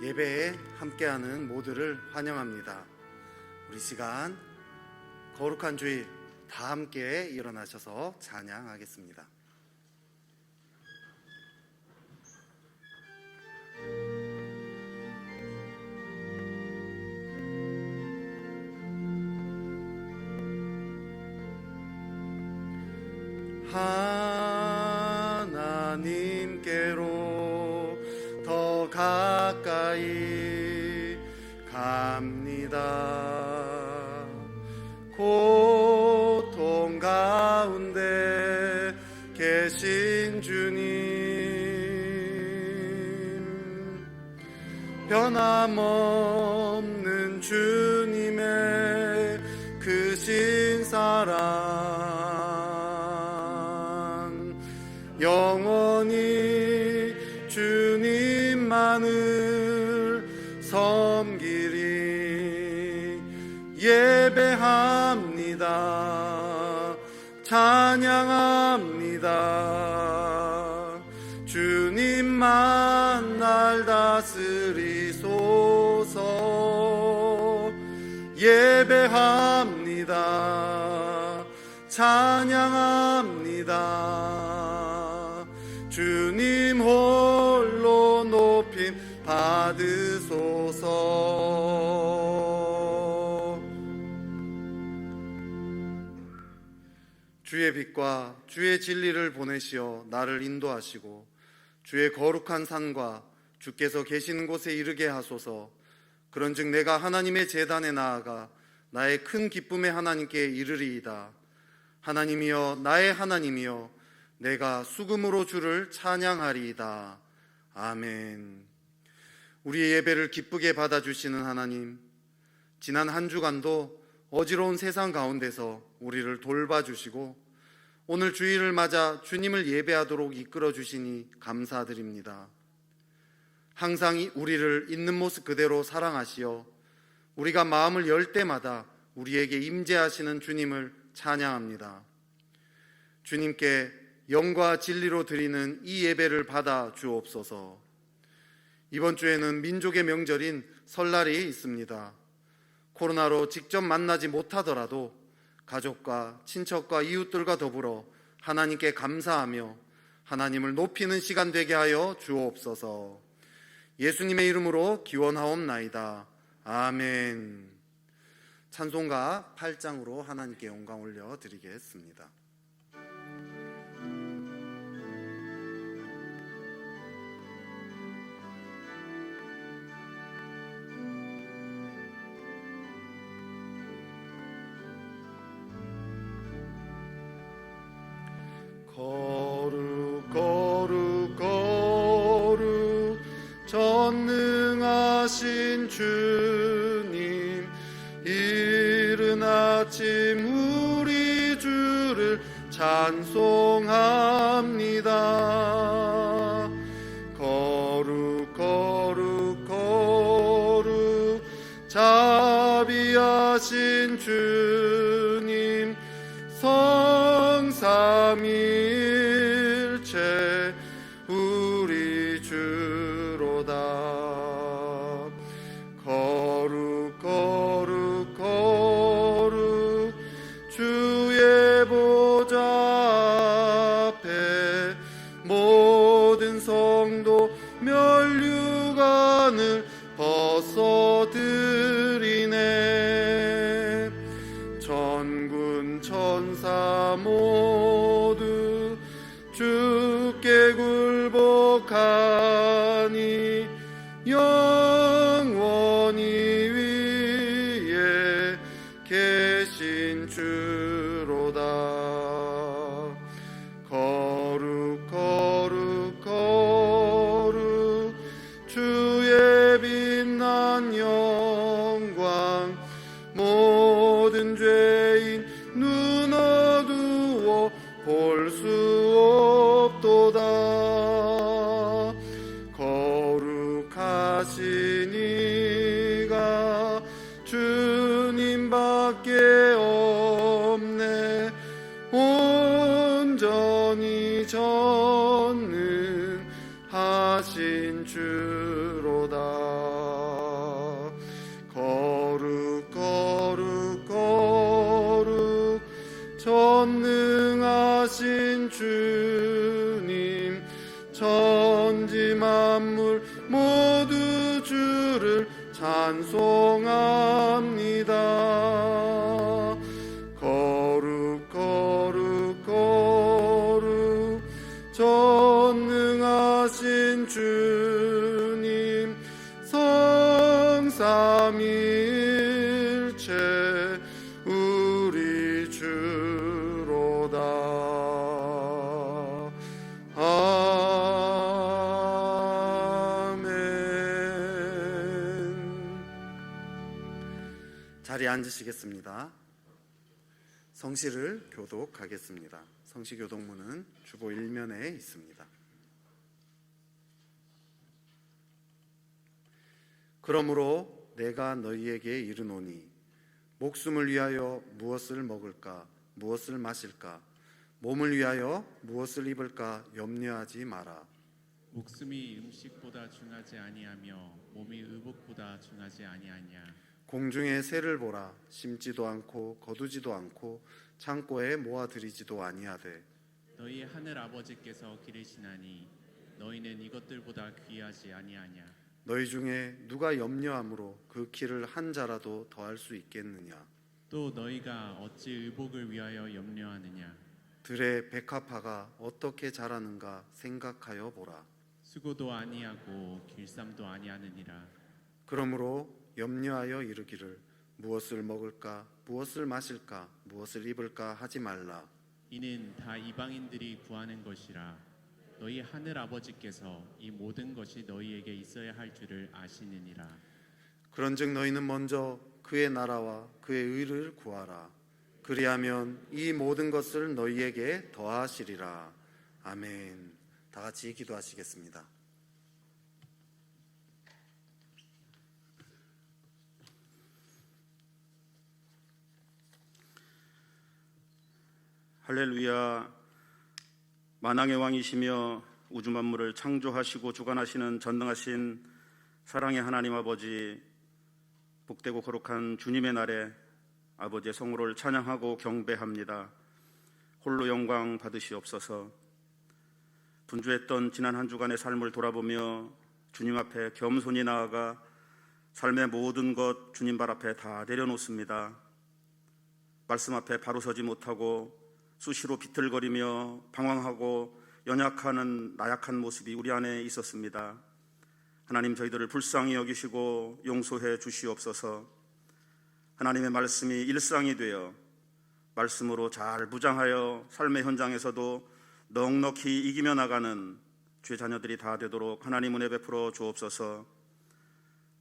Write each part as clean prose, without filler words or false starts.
예배에 함께하는 모두를 환영합니다. 우리 시간 거룩한 주일 다 함께 일어나셔서 찬양하겠습니다. 하나님께로 더 가까이 갑니다. 고통 가운데 계신 주님, 변함없는 주님의 크신 사랑, 영원히 주님만을 섬기리. 예배합니다. 찬양합니다. 주님만 날 다스리소서. 예배합니다. 찬양합니다. 주님 홀로 높임 받으소서. 주의 빛과 주의 진리를 보내시어 나를 인도하시고 주의 거룩한 산과 주께서 계시는 곳에 이르게 하소서. 그런즉 내가 하나님의 제단에 나아가 나의 큰 기쁨의 하나님께 이르리이다. 하나님이여, 나의 하나님이여, 내가 수금으로 주를 찬양하리이다. 아멘. 우리의 예배를 기쁘게 받아주시는 하나님, 지난 한 주간도 어지러운 세상 가운데서 우리를 돌봐주시고 오늘 주일을 맞아 주님을 예배하도록 이끌어주시니 감사드립니다. 항상 우리를 있는 모습 그대로 사랑하시어 우리가 마음을 열 때마다 우리에게 임재하시는 주님을 찬양합니다. 주님께 영과 진리로 드리는 이 예배를 받아 주옵소서. 이번 주에는 민족의 명절인 설날이 있습니다. 코로나로 직접 만나지 못하더라도 가족과 친척과 이웃들과 더불어 하나님께 감사하며 하나님을 높이는 시간 되게 하여 주옵소서. 예수님의 이름으로 기원하옵나이다. 아멘. 찬송가 8장으로 하나님께 영광 올려드리겠습니다. 거룩 거룩 거룩 전능하신 주님, 이른 아침 우리 주를 찬송합니다. 거룩 거룩 거룩 자비하신 주님, 성삼일체 우리 주로다. 거룩 거룩 거룩 주의 보좌 앞에 모든 성도 면류관을 벗어드리네. 전군 천사 모두 주께 굴복하니 영원히 위에 계신 주로다. 거룩 거룩 거룩 주의 빛난 영광, 모든 죄인 눈 어두워 볼 수 없도다. 거룩하신 이가 주님밖에 없네. 온전히 전능하신 하신 주로다. 거룩 거룩 거룩 전능하신 주님, 천지 만물 모두 주를 찬송합니다. 거룩 거룩 거룩 전능하신 주님, 성삼일체 우리 주로다. 자리에 앉으시겠습니다. 성시를 교독하겠습니다. 성시 교독문은 주보 1면에 있습니다. 그러므로 내가 너희에게 이르노니 목숨을 위하여 무엇을 먹을까 무엇을 마실까, 몸을 위하여 무엇을 입을까 염려하지 마라. 목숨이 음식보다 중하지 아니하며 몸이 의복보다 중하지 아니하냐. 공중의 새를 보라. 심지도 않고 거두지도 않고 창고에 모아들이지도 아니하되 너희 하늘 아버지께서 기르시나니 너희는 이것들보다 귀하지 아니하냐. 너희 중에 누가 염려함으로 그 키를 한 자라도 더할 수 있겠느냐. 또 너희가 어찌 의복을 위하여 염려하느냐. 들의 백합화가 어떻게 자라는가 생각하여 보라. 수고도 아니하고 길쌈도 아니하느니라. 그러므로 염려하여 이르기를 무엇을 먹을까 무엇을 마실까 무엇을 입을까 하지 말라. 이는 다 이방인들이 구하는 것이라. 너희 하늘 아버지께서 이 모든 것이 너희에게 있어야 할 줄을 아시느니라. 그런즉 너희는 먼저 그의 나라와 그의 의를 구하라. 그리하면 이 모든 것을 너희에게 더하시리라. 아멘. 다 같이 기도하시겠습니다. 할렐루야. 만왕의 왕이시며 우주 만물을 창조하시고 주관하시는 전능하신 사랑의 하나님 아버지, 복되고 거룩한 주님의 날에 아버지의 성호를 찬양하고 경배합니다. 홀로 영광 받으시옵소서. 분주했던 지난 한 주간의 삶을 돌아보며 주님 앞에 겸손히 나아가 삶의 모든 것 주님 발 앞에 다 내려놓습니다. 말씀 앞에 바로 서지 못하고 수시로 비틀거리며 방황하고 연약하는 나약한 모습이 우리 안에 있었습니다. 하나님, 저희들을 불쌍히 여기시고 용서해 주시옵소서. 하나님의 말씀이 일상이 되어 말씀으로 잘 무장하여 삶의 현장에서도 넉넉히 이기며 나가는 주의 자녀들이 다 되도록 하나님 은혜 베풀어 주옵소서.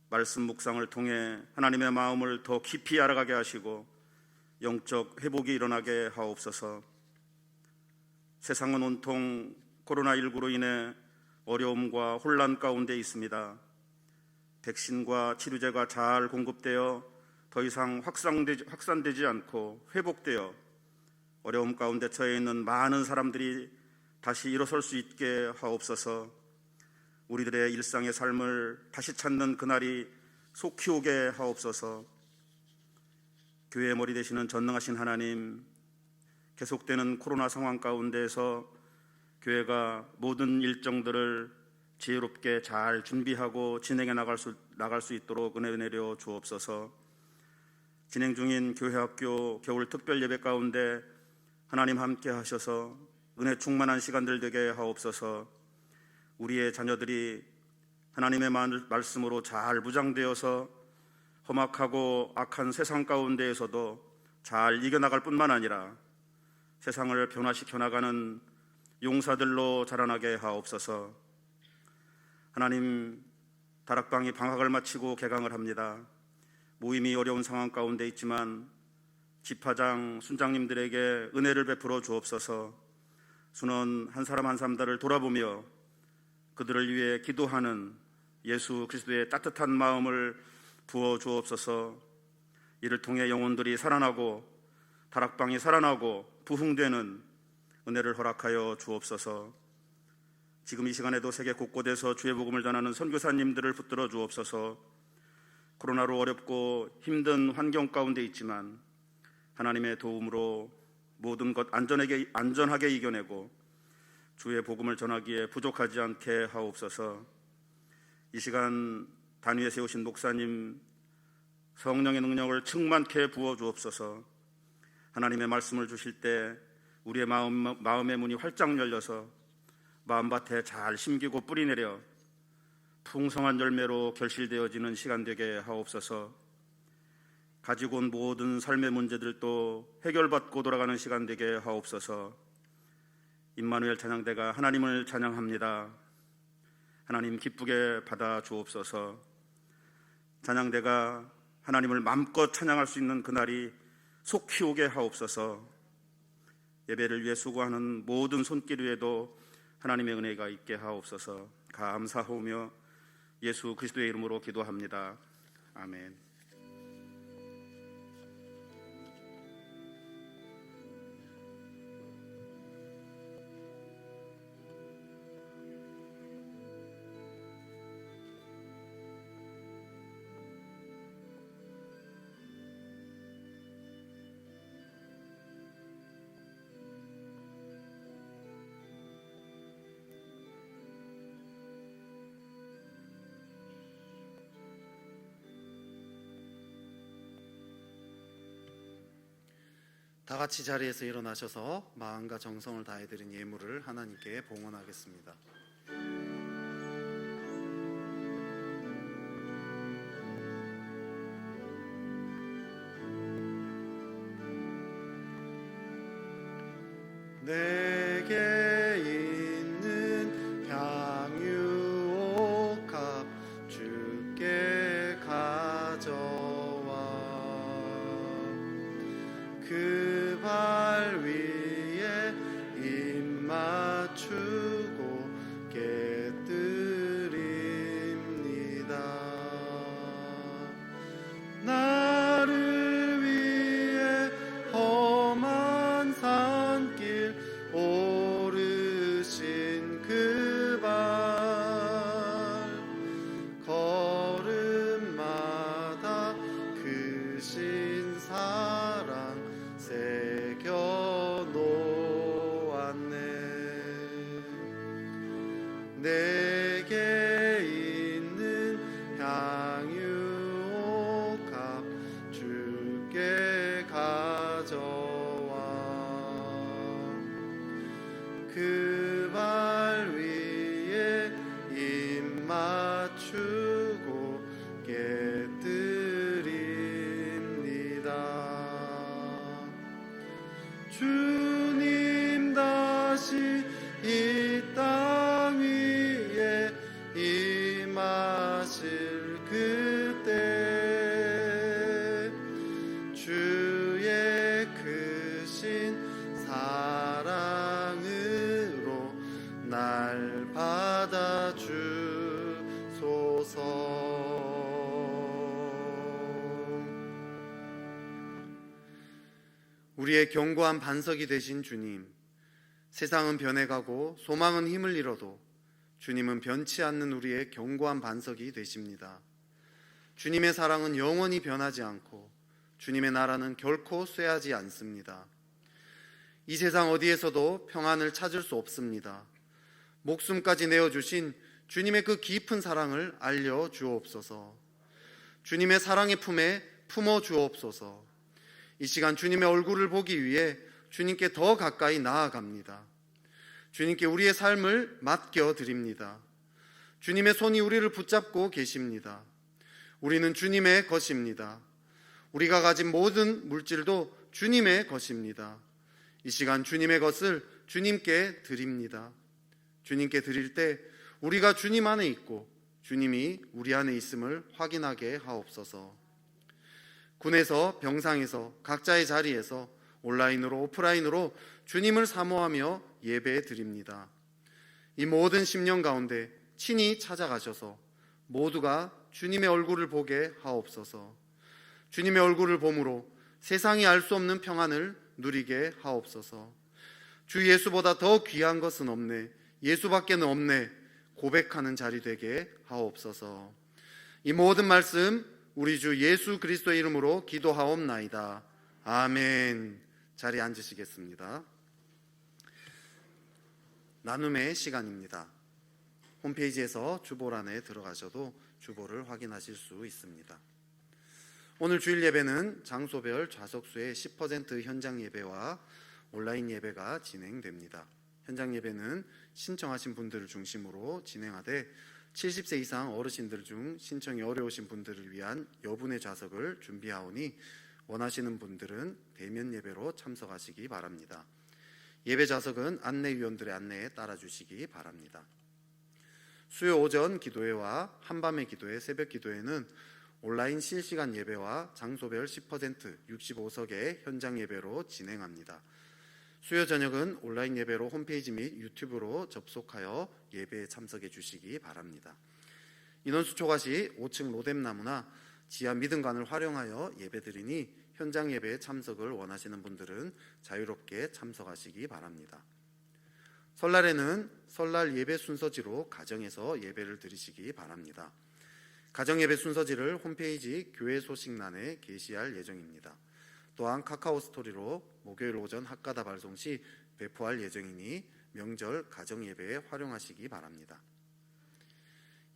말씀 묵상을 통해 하나님의 마음을 더 깊이 알아가게 하시고 영적 회복이 일어나게 하옵소서. 세상은 온통 코로나19로 인해 어려움과 혼란 가운데 있습니다. 백신과 치료제가 잘 공급되어 더 이상 확산되지 않고 회복되어 어려움 가운데 처해 있는 많은 사람들이 다시 일어설 수 있게 하옵소서. 우리들의 일상의 삶을 다시 찾는 그날이 속히 오게 하옵소서. 교회의 머리 되시는 전능하신 하나님, 계속되는 코로나 상황 가운데에서 교회가 모든 일정들을 지혜롭게 잘 준비하고 진행해 나갈 수 있도록 은혜 내려 주옵소서. 진행 중인 교회학교 겨울 특별 예배 가운데 하나님 함께 하셔서 은혜 충만한 시간들 되게 하옵소서. 우리의 자녀들이 하나님의 말씀으로 잘 무장되어서 험악하고 악한 세상 가운데에서도 잘 이겨나갈 뿐만 아니라 세상을 변화시켜 나가는 용사들로 자라나게 하옵소서. 하나님, 다락방이 방학을 마치고 개강을 합니다. 모임이 어려운 상황 가운데 있지만 집화장 순장님들에게 은혜를 베풀어 주옵소서. 순원 한 사람 한 사람들을 돌아보며 그들을 위해 기도하는 예수 그리스도의 따뜻한 마음을 부어 주옵소서. 이를 통해 영혼들이 살아나고 다락방이 살아나고 부흥되는 은혜를 허락하여 주옵소서. 지금 이 시간에도 세계 곳곳에서 주의 복음을 전하는 선교사님들을 붙들어 주옵소서. 코로나로 어렵고 힘든 환경 가운데 있지만 하나님의 도움으로 모든 것 안전하게 이겨내고 주의 복음을 전하기에 부족하지 않게 하옵소서. 이 시간 단위에 세우신 목사님 성령의 능력을 충만케 부어 주옵소서. 하나님의 말씀을 주실 때 우리의 마음의 문이 활짝 열려서 마음밭에 잘 심기고 뿌리내려 풍성한 열매로 결실되어지는 시간 되게 하옵소서. 가지고 온 모든 삶의 문제들도 해결받고 돌아가는 시간 되게 하옵소서. 임마누엘 찬양대가 하나님을 찬양합니다. 하나님 기쁘게 받아 주옵소서. 찬양대가 하나님을 마음껏 찬양할 수 있는 그날이 속히 오게 하옵소서. 예배를 위해 수고하는 모든 손길 위에도 하나님의 은혜가 있게 하옵소서. 감사하오며 예수 그리스도의 이름으로 기도합니다. 아멘. 다 같이 자리에서 일어나셔서 마음과 정성을 다해 드린 예물을 하나님께 봉헌하겠습니다. 내게 있는 향유옥합 주께 가져와 그 발 위에 입 맞추고 깨뜨립니다. 나를 위해 험한 산길 오르신 그 발 걸음마다 크신 사랑 새겨 놓았네. 내게 있는 향유옥합 주께 가져와 그 발 위에 입 맞추고 깨뜨립니다. 주님 다시 이 땅 위에 임하실 그때 주의 크신 사랑으로 날 받아주소서. 우리의 견고한 반석이 되신 주님, 세상은 변해가고 소망은 힘을 잃어도 주님은 변치 않는 우리의 견고한 반석이 되십니다. 주님의 사랑은 영원히 변하지 않고 주님의 나라는 결코 쇠하지 않습니다. 이 세상 어디에서도 평안을 찾을 수 없습니다. 목숨까지 내어주신 주님의 그 깊은 사랑을 알려주옵소서. 주님의 사랑의 품에 품어주옵소서. 이 시간 주님의 얼굴을 보기 위해 주님께 더 가까이 나아갑니다. 주님께 우리의 삶을 맡겨드립니다. 주님의 손이 우리를 붙잡고 계십니다. 우리는 주님의 것입니다. 우리가 가진 모든 물질도 주님의 것입니다. 이 시간 주님의 것을 주님께 드립니다. 주님께 드릴 때 우리가 주님 안에 있고 주님이 우리 안에 있음을 확인하게 하옵소서. 군에서 병상에서 각자의 자리에서 온라인으로 오프라인으로 주님을 사모하며 예배 드립니다. 이 모든 10년 가운데 친히 찾아가셔서 모두가 주님의 얼굴을 보게 하옵소서. 주님의 얼굴을 봄으로 세상이 알 수 없는 평안을 누리게 하옵소서. 주 예수보다 더 귀한 것은 없네. 예수밖에는 없네 고백하는 자리 되게 하옵소서. 이 모든 말씀 우리 주 예수 그리스도의 이름으로 기도하옵나이다. 아멘. 자리에 앉으시겠습니다. 나눔의 시간입니다. 홈페이지에서 주보란에 들어가셔도 주보를 확인하실 수 있습니다. 오늘 주일 예배는 장소별 좌석수의 10% 현장 예배와 온라인 예배가 진행됩니다. 현장 예배는 신청하신 분들을 중심으로 진행하되 70세 이상 어르신들 중 신청이 어려우신 분들을 위한 여분의 좌석을 준비하오니 원하시는 분들은 대면 예배로 참석하시기 바랍니다. 예배 좌석은 안내위원들의 안내에 따라주시기 바랍니다. 수요 오전 기도회와 한밤의 기도회, 새벽 기도회는 온라인 실시간 예배와 장소별 10% 65석의 현장 예배로 진행합니다. 수요 저녁은 온라인 예배로 홈페이지 및 유튜브로 접속하여 예배에 참석해 주시기 바랍니다. 인원수 초과 시 5층 로뎀나무나 지하 미등관을 활용하여 예배드리니 현장 예배에 참석을 원하시는 분들은 자유롭게 참석하시기 바랍니다. 설날에는 설날 예배 순서지로 가정에서 예배를 드리시기 바랍니다. 가정 예배 순서지를 홈페이지 교회 소식란에 게시할 예정입니다. 또한 카카오 스토리로 목요일 오전 학가다 발송 시 배포할 예정이니 명절 가정 예배에 활용하시기 바랍니다.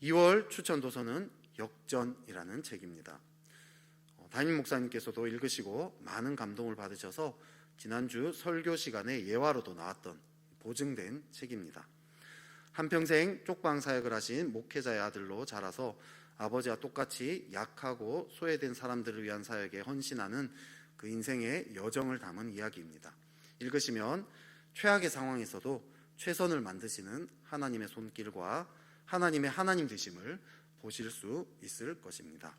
2월 추천 도서는 역전이라는 책입니다. 담임 목사님께서도 읽으시고 많은 감동을 받으셔서 지난주 설교 시간에 예화로도 나왔던 보증된 책입니다. 한평생 쪽방 사역을 하신 목회자의 아들로 자라서 아버지와 똑같이 약하고 소외된 사람들을 위한 사역에 헌신하는 그 인생의 여정을 담은 이야기입니다. 읽으시면 최악의 상황에서도 최선을 만드시는 하나님의 손길과 하나님의 하나님 되심을 보실 수 있을 것입니다.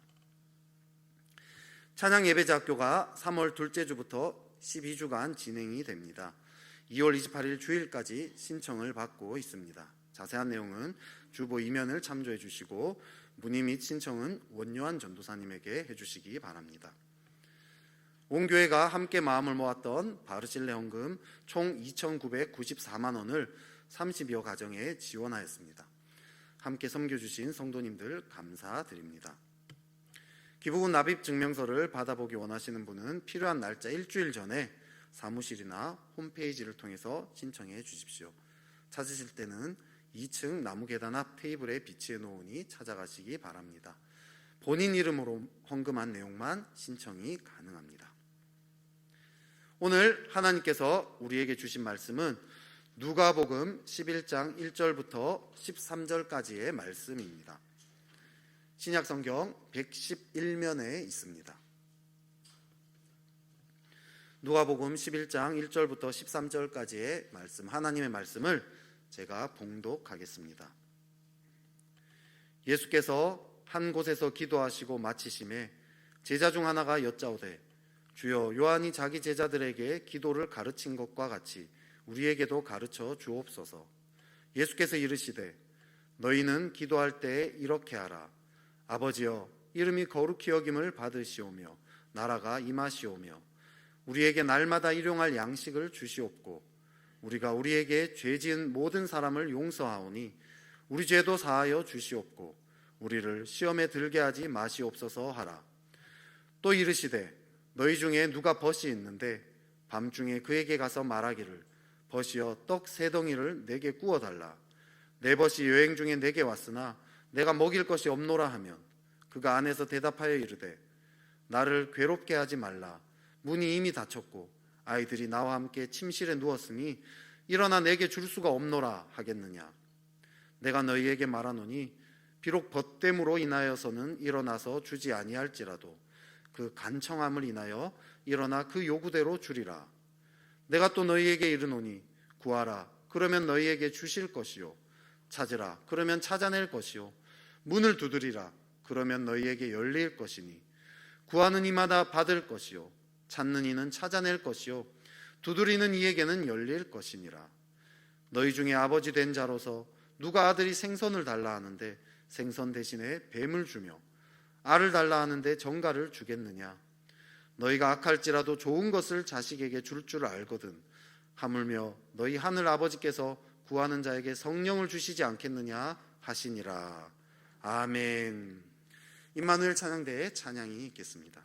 찬양 예배자학교가 3월 둘째 주부터 12주간 진행이 됩니다. 2월 28일 주일까지 신청을 받고 있습니다. 자세한 내용은 주보 2면을 참조해 주시고 문의 및 신청은 원요한 전도사님에게 해주시기 바랍니다. 온 교회가 함께 마음을 모았던 바르실레 헌금 총 2,994만 원을 30여 가정에 지원하였습니다. 함께 섬겨주신 성도님들 감사드립니다. 기부금 납입 증명서를 받아보기 원하시는 분은 필요한 날짜 일주일 전에 사무실이나 홈페이지를 통해서 신청해 주십시오. 찾으실 때는 2층 나무 계단 앞 테이블에 비치해 놓으니 찾아가시기 바랍니다. 본인 이름으로 헌금한 내용만 신청이 가능합니다. 오늘 하나님께서 우리에게 주신 말씀은 누가복음 11장 1절부터 13절까지의 말씀입니다. 신약성경 111면에 있습니다. 누가복음 11장 1절부터 13절까지의 말씀, 하나님의 말씀을 제가 봉독하겠습니다. 예수께서 한 곳에서 기도하시고 마치심에 제자 중 하나가 여짜오되 주여 요한이 자기 제자들에게 기도를 가르친 것과 같이 우리에게도 가르쳐 주옵소서. 예수께서 이르시되 너희는 기도할 때에 이렇게 하라. 아버지여 이름이 거룩히 여김을 받으시오며 나라가 임하시오며 우리에게 날마다 일용할 양식을 주시옵고 우리가 우리에게 죄 지은 모든 사람을 용서하오니 우리 죄도 사하여 주시옵고 우리를 시험에 들게 하지 마시옵소서 하라. 또 이르시되 너희 중에 누가 벗이 있는데 밤중에 그에게 가서 말하기를 벗이여 떡 3덩이를 내게 구워달라. 내 벗이 여행 중에 내게 왔으나 내가 먹일 것이 없노라 하면 그가 안에서 대답하여 이르되 나를 괴롭게 하지 말라. 문이 이미 닫혔고 아이들이 나와 함께 침실에 누웠으니 일어나 내게 줄 수가 없노라 하겠느냐. 내가 너희에게 말하노니 비록 벗됨으로 인하여서는 일어나서 주지 아니할지라도 그 간청함을 인하여 일어나 그 요구대로 주리라. 내가 또 너희에게 이르노니 구하라 그러면 너희에게 주실 것이요 찾으라 그러면 찾아낼 것이요 문을 두드리라 그러면 너희에게 열릴 것이니 구하는 이마다 받을 것이요 찾는 이는 찾아낼 것이요 두드리는 이에게는 열릴 것이니라. 너희 중에 아버지 된 자로서 누가 아들이 생선을 달라 하는데 생선 대신에 뱀을 주며 알을 달라 하는데 정갈을 주겠느냐. 너희가 악할지라도 좋은 것을 자식에게 줄 줄 알거든 하물며 너희 하늘 아버지께서 구하는 자에게 성령을 주시지 않겠느냐 하시니라. 아멘. 임마누엘 찬양대의 찬양이 있겠습니다.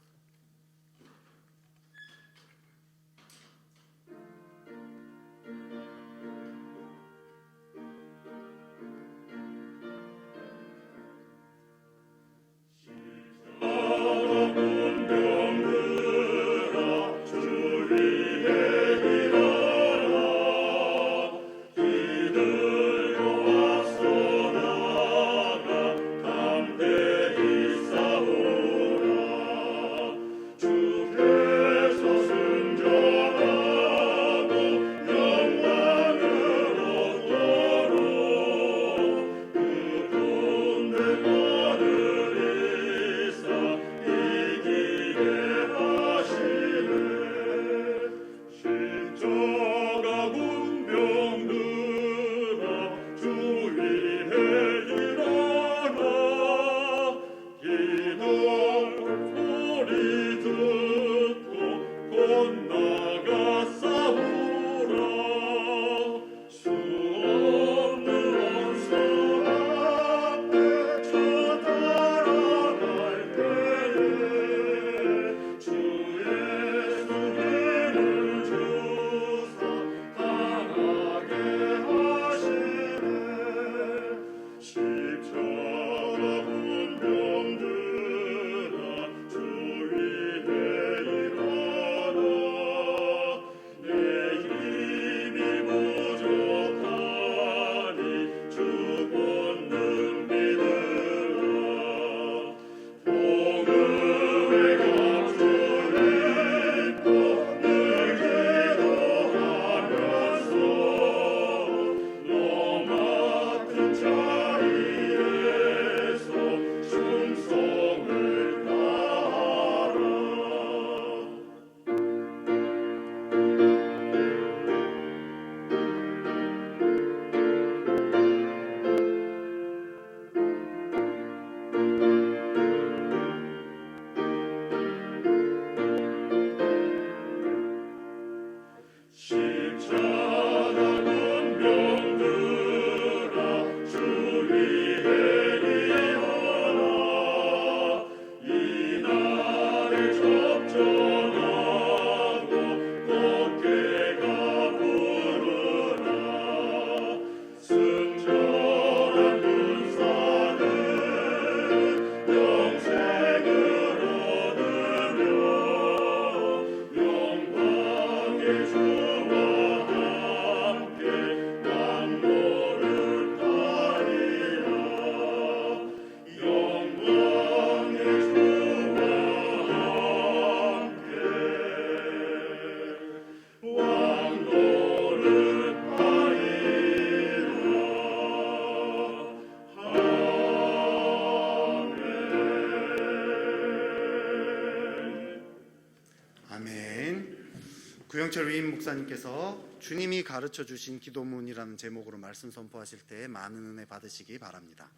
구영철 위임 목사님께서 주님이 가르쳐 주신 기도문이라는 제목으로 말씀 선포하실 때 많은 은혜 받으시기 바랍니다.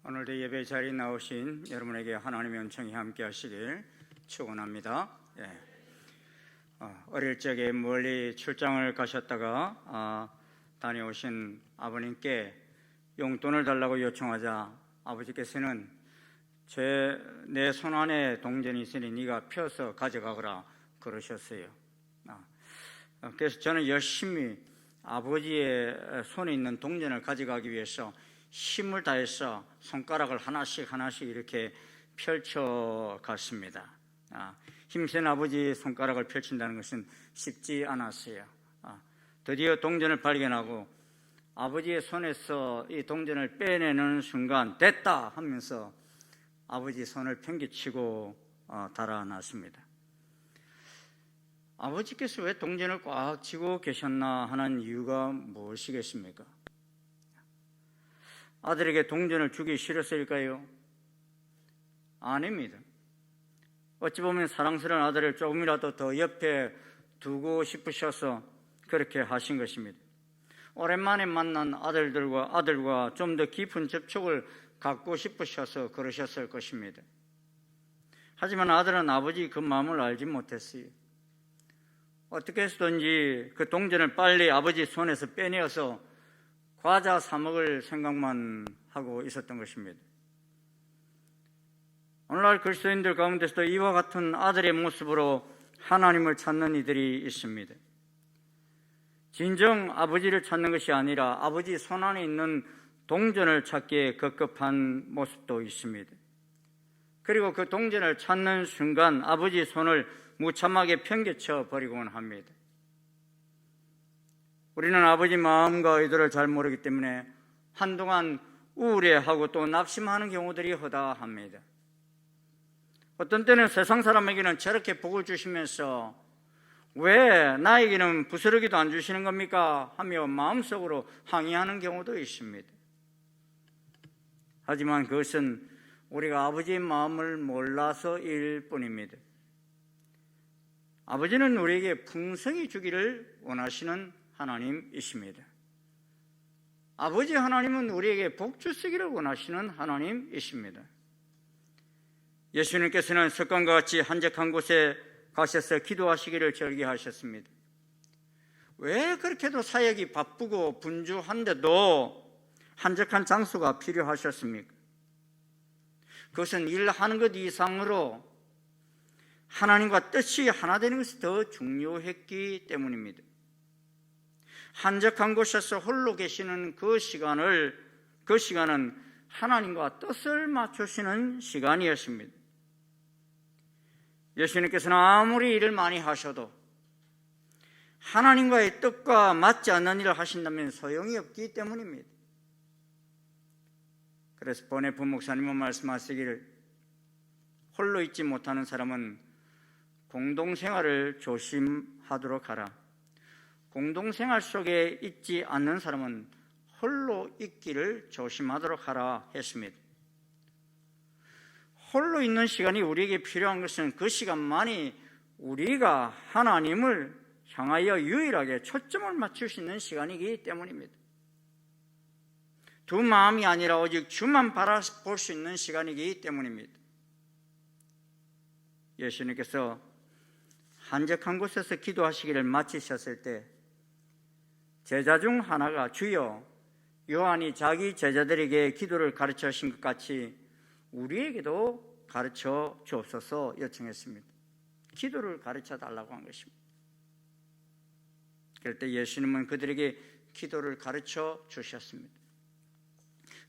오늘도 예배 자리에 나오신 여러분에게 하나님의 은총이 함께 하시길 축원합니다. 어릴 적에 멀리 출장을 가셨다가 다녀오신 아버님께 용돈을 달라고 요청하자 아버지께서는 내 손 안에 동전이 있으니 네가 펴서 가져가거라 그러셨어요. 그래서 저는 열심히 아버지의 손에 있는 동전을 가져가기 위해서 힘을 다해서 손가락을 하나씩 이렇게 펼쳐갔습니다. 힘센 아버지의 손가락을 펼친다는 것은 쉽지 않았어요. 드디어 동전을 발견하고 아버지의 손에서 이 동전을 빼내는 순간 됐다 하면서 아버지 손을 팽개치고 달아났습니다. 아버지께서 왜 동전을 꽉 쥐고 계셨나 하는 이유가 무엇이겠습니까? 아들에게 동전을 주기 싫었을까요? 아닙니다. 어찌 보면 사랑스러운 아들을 조금이라도 더 옆에 두고 싶으셔서 그렇게 하신 것입니다. 오랜만에 만난 아들과 좀 더 깊은 접촉을 갖고 싶으셔서 그러셨을 것입니다. 하지만 아들은 아버지 그 마음을 알지 못했어요. 어떻게 해서든지 그 동전을 빨리 아버지 손에서 빼내어서 과자 사 먹을 생각만 하고 있었던 것입니다. 오늘날 그리스도인들 가운데서도 이와 같은 아들의 모습으로 하나님을 찾는 이들이 있습니다. 진정 아버지를 찾는 것이 아니라 아버지 손 안에 있는 동전을 찾기에 급급한 모습도 있습니다. 그리고 그 동전을 찾는 순간 아버지 손을 무참하게 평겨쳐 버리곤 합니다. 우리는 아버지 마음과 의도를 잘 모르기 때문에 한동안 우울해하고 또 낙심하는 경우들이 허다합니다. 어떤 때는 세상 사람에게는 저렇게 복을 주시면서 왜 나에게는 부스러기도 안 주시는 겁니까? 하며 마음속으로 항의하는 경우도 있습니다. 하지만 그것은 우리가 아버지의 마음을 몰라서일 뿐입니다. 아버지는 우리에게 풍성히 주기를 원하시는 하나님이십니다. 아버지 하나님은 우리에게 복 주시기를 원하시는 하나님이십니다. 예수님께서는 습관과 같이 한적한 곳에 가셔서 기도하시기를 절기하셨습니다. 왜 그렇게도 사역이 바쁘고 분주한데도 한적한 장소가 필요하셨습니까? 그것은 일하는 것 이상으로 하나님과 뜻이 하나 되는 것이 더 중요했기 때문입니다. 한적한 곳에서 홀로 계시는 그 시간은 하나님과 뜻을 맞추시는 시간이었습니다. 예수님께서는 아무리 일을 많이 하셔도 하나님과의 뜻과 맞지 않는 일을 하신다면 소용이 없기 때문입니다. 그래서 본의 부목사님은 말씀하시기를 홀로 있지 못하는 사람은 공동생활을 조심하도록 하라. 공동생활 속에 있지 않는 사람은 홀로 있기를 조심하도록 하라 했습니다. 홀로 있는 시간이 우리에게 필요한 것은 그 시간만이 우리가 하나님을 향하여 유일하게 초점을 맞출 수 있는 시간이기 때문입니다. 두 마음이 아니라 오직 주만 바라볼 수 있는 시간이기 때문입니다. 예수님께서 한적한 곳에서 기도하시기를 마치셨을 때 제자 중 하나가 주여 요한이 자기 제자들에게 기도를 가르쳐 주신 것 같이 우리에게도 가르쳐 주옵소서 요청했습니다. 기도를 가르쳐 달라고 한 것입니다. 그럴 때 예수님은 그들에게 기도를 가르쳐 주셨습니다.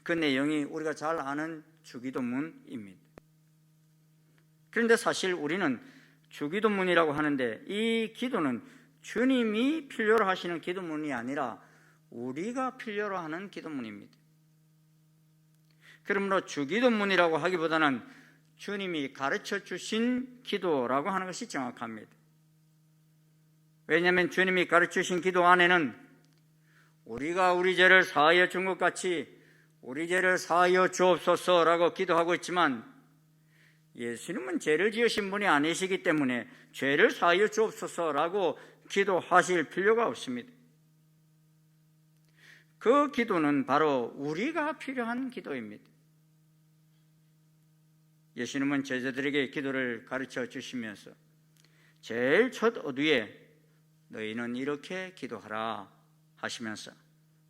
그 내용이 우리가 잘 아는 주기도문입니다. 그런데 사실 우리는 주기도문이라고 하는데 이 기도는 주님이 필요로 하시는 기도문이 아니라 우리가 필요로 하는 기도문입니다. 그러므로 주기도문이라고 하기보다는 주님이 가르쳐 주신 기도라고 하는 것이 정확합니다. 왜냐하면 주님이 가르쳐 주신 기도 안에는 우리가 우리 죄를 사하여 준 것 같이 우리 죄를 사하여 주옵소서라고 기도하고 있지만 예수님은 죄를 지으신 분이 아니시기 때문에 죄를 사하여 주옵소서라고 기도하실 필요가 없습니다. 그 기도는 바로 우리가 필요한 기도입니다. 예수님은 제자들에게 기도를 가르쳐 주시면서 제일 첫 어두에 너희는 이렇게 기도하라 하시면서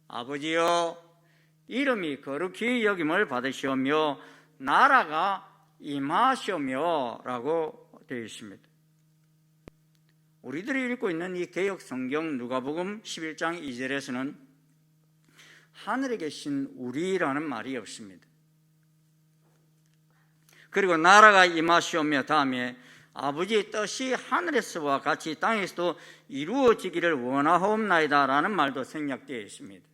아버지여 이름이 거룩히 여김을 받으시오며 나라가 임하시오며 라고 되어 있습니다. 우리들이 읽고 있는 이 개역 성경 누가복음 11장 2절에서는 하늘에 계신 우리라는 말이 없습니다. 그리고 나라가 임하시오며 다음에 아버지의 뜻이 하늘에서와 같이 땅에서도 이루어지기를 원하옵나이다 라는 말도 생략되어 있습니다.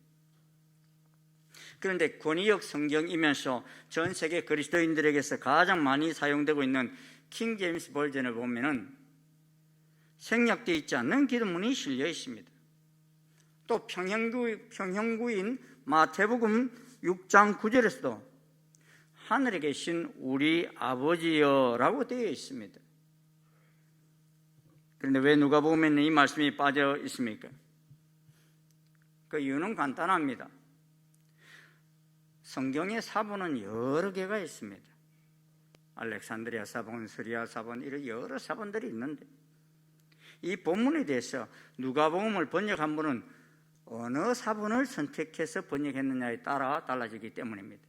그런데 권위역 성경이면서 전 세계 그리스도인들에게서 가장 많이 사용되고 있는 킹 제임스 버전을 보면은 생략되어 있지 않는 기도문이 실려 있습니다. 또 평형구인 마태복음 6장 9절에서도 하늘에 계신 우리 아버지여라고 되어 있습니다. 그런데 왜 누가복음에는 이 말씀이 빠져 있습니까? 그 이유는 간단합니다. 성경의 사본은 여러 개가 있습니다. 알렉산드리아 사본, 수리아 사본, 이런 여러 사본들이 있는데 이 본문에 대해서 누가복음을 번역한 분은 어느 사본을 선택해서 번역했느냐에 따라 달라지기 때문입니다.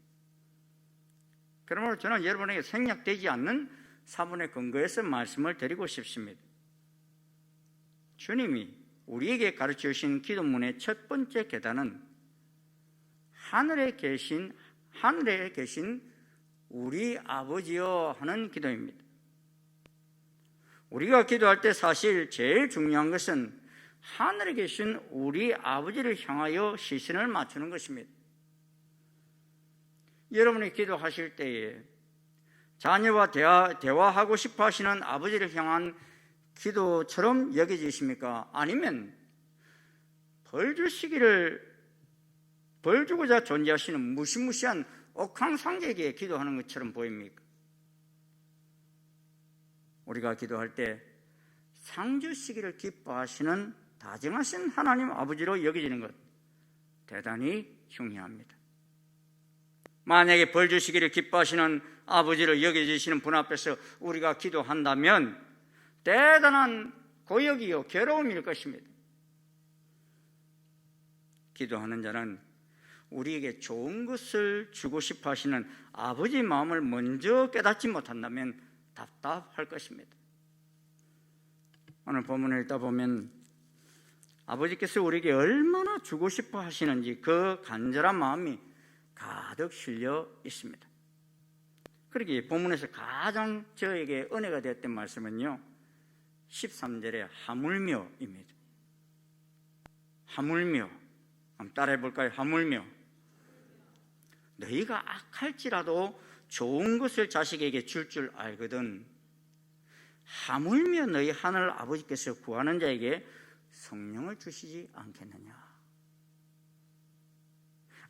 그러므로 저는 여러분에게 생략되지 않는 사본에 근거해서 말씀을 드리고 싶습니다. 주님이 우리에게 가르쳐 주신 기도문의 첫 번째 계단은 하늘에 계신 우리 아버지여 하는 기도입니다. 우리가 기도할 때 사실 제일 중요한 것은 하늘에 계신 우리 아버지를 향하여 시선을 맞추는 것입니다. 여러분이 기도하실 때에 자녀와 대화하고 싶어 하시는 아버지를 향한 기도처럼 여겨지십니까? 아니면 벌 주고자 존재하시는 무시무시한 옥황상제에게 기도하는 것처럼 보입니까? 우리가 기도할 때 상 주시기를 기뻐하시는 다정하신 하나님 아버지로 여겨지는 것 대단히 중요합니다. 만약에 벌 주시기를 기뻐하시는 아버지로 여겨지시는 분 앞에서 우리가 기도한다면 대단한 고역이요 괴로움일 것입니다. 기도하는 자는 우리에게 좋은 것을 주고 싶어 하시는 아버지의 마음을 먼저 깨닫지 못한다면 답답할 것입니다. 오늘 본문을 읽다 보면 아버지께서 우리에게 얼마나 주고 싶어 하시는지 그 간절한 마음이 가득 실려 있습니다. 그러기에 본문에서 가장 저에게 은혜가 되었던 말씀은요 13절의 하물며입니다. 하물며, 한번 따라해 볼까요? 하물며. 너희가 악할지라도 좋은 것을 자식에게 줄 알거든 하물며 너희 하늘 아버지께서 구하는 자에게 성령을 주시지 않겠느냐.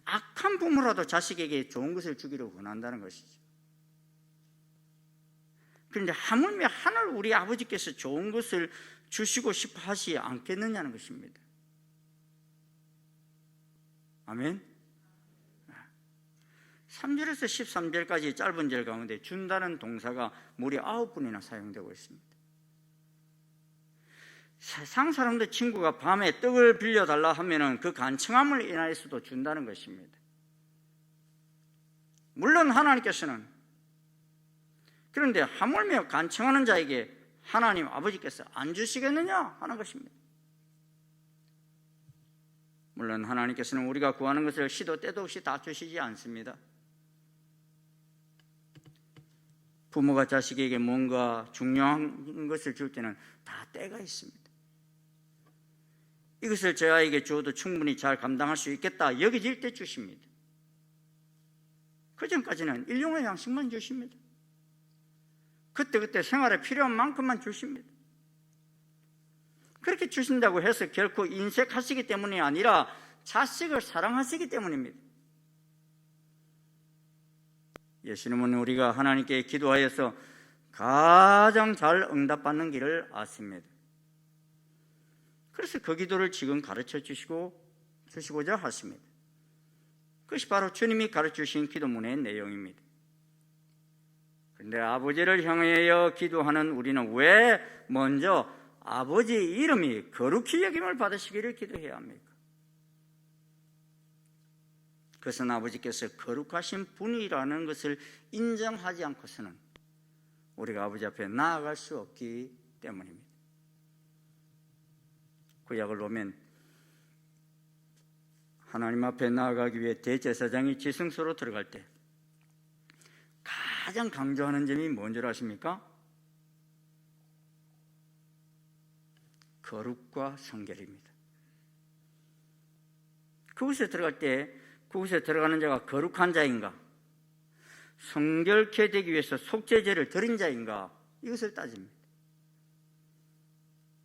악한 부모라도 자식에게 좋은 것을 주기를 원한다는 것이죠. 그런데 하물며 하늘 우리 아버지께서 좋은 것을 주시고 싶어 하시지 않겠느냐는 것입니다. 아멘. 3절에서 13절까지 짧은 절 가운데 준다는 동사가 무려 9번이나 사용되고 있습니다. 세상 사람들 친구가 밤에 떡을 빌려달라 하면 그 간청함을 인하여서도 준다는 것입니다. 물론 하나님께서는 그런데 하물며 간청하는 자에게 하나님 아버지께서 안 주시겠느냐 하는 것입니다. 물론 하나님께서는 우리가 구하는 것을 시도 때도 없이 다 주시지 않습니다. 부모가 자식에게 뭔가 중요한 것을 줄 때는 다 때가 있습니다. 이것을 제 아이에게 주어도 충분히 잘 감당할 수 있겠다 여겨질 때 주십니다. 그 전까지는 일용할 양식만 주십니다. 그때 생활에 필요한 만큼만 주십니다. 그렇게 주신다고 해서 결코 인색하시기 때문이 아니라 자식을 사랑하시기 때문입니다. 예수님은 우리가 하나님께 기도하여서 가장 잘 응답받는 길을 아십니다. 그래서 그 기도를 지금 가르쳐 주시고자 하십니다. 그것이 바로 주님이 가르쳐 주신 기도문의 내용입니다. 그런데 아버지를 향하여 기도하는 우리는 왜 먼저 아버지의 이름이 거룩히 여김을 받으시기를 기도해야 합니까? 그것은 아버지께서 거룩하신 분이라는 것을 인정하지 않고서는 우리가 아버지 앞에 나아갈 수 없기 때문입니다. 구약을 보면 하나님 앞에 나아가기 위해 대제사장이 지성소로 들어갈 때 가장 강조하는 점이 뭔 줄 아십니까? 거룩과 성결입니다. 그곳에 들어갈 때 그곳에 들어가는 자가 거룩한 자인가? 성결케 되기 위해서 속죄제를 드린 자인가? 이것을 따집니다.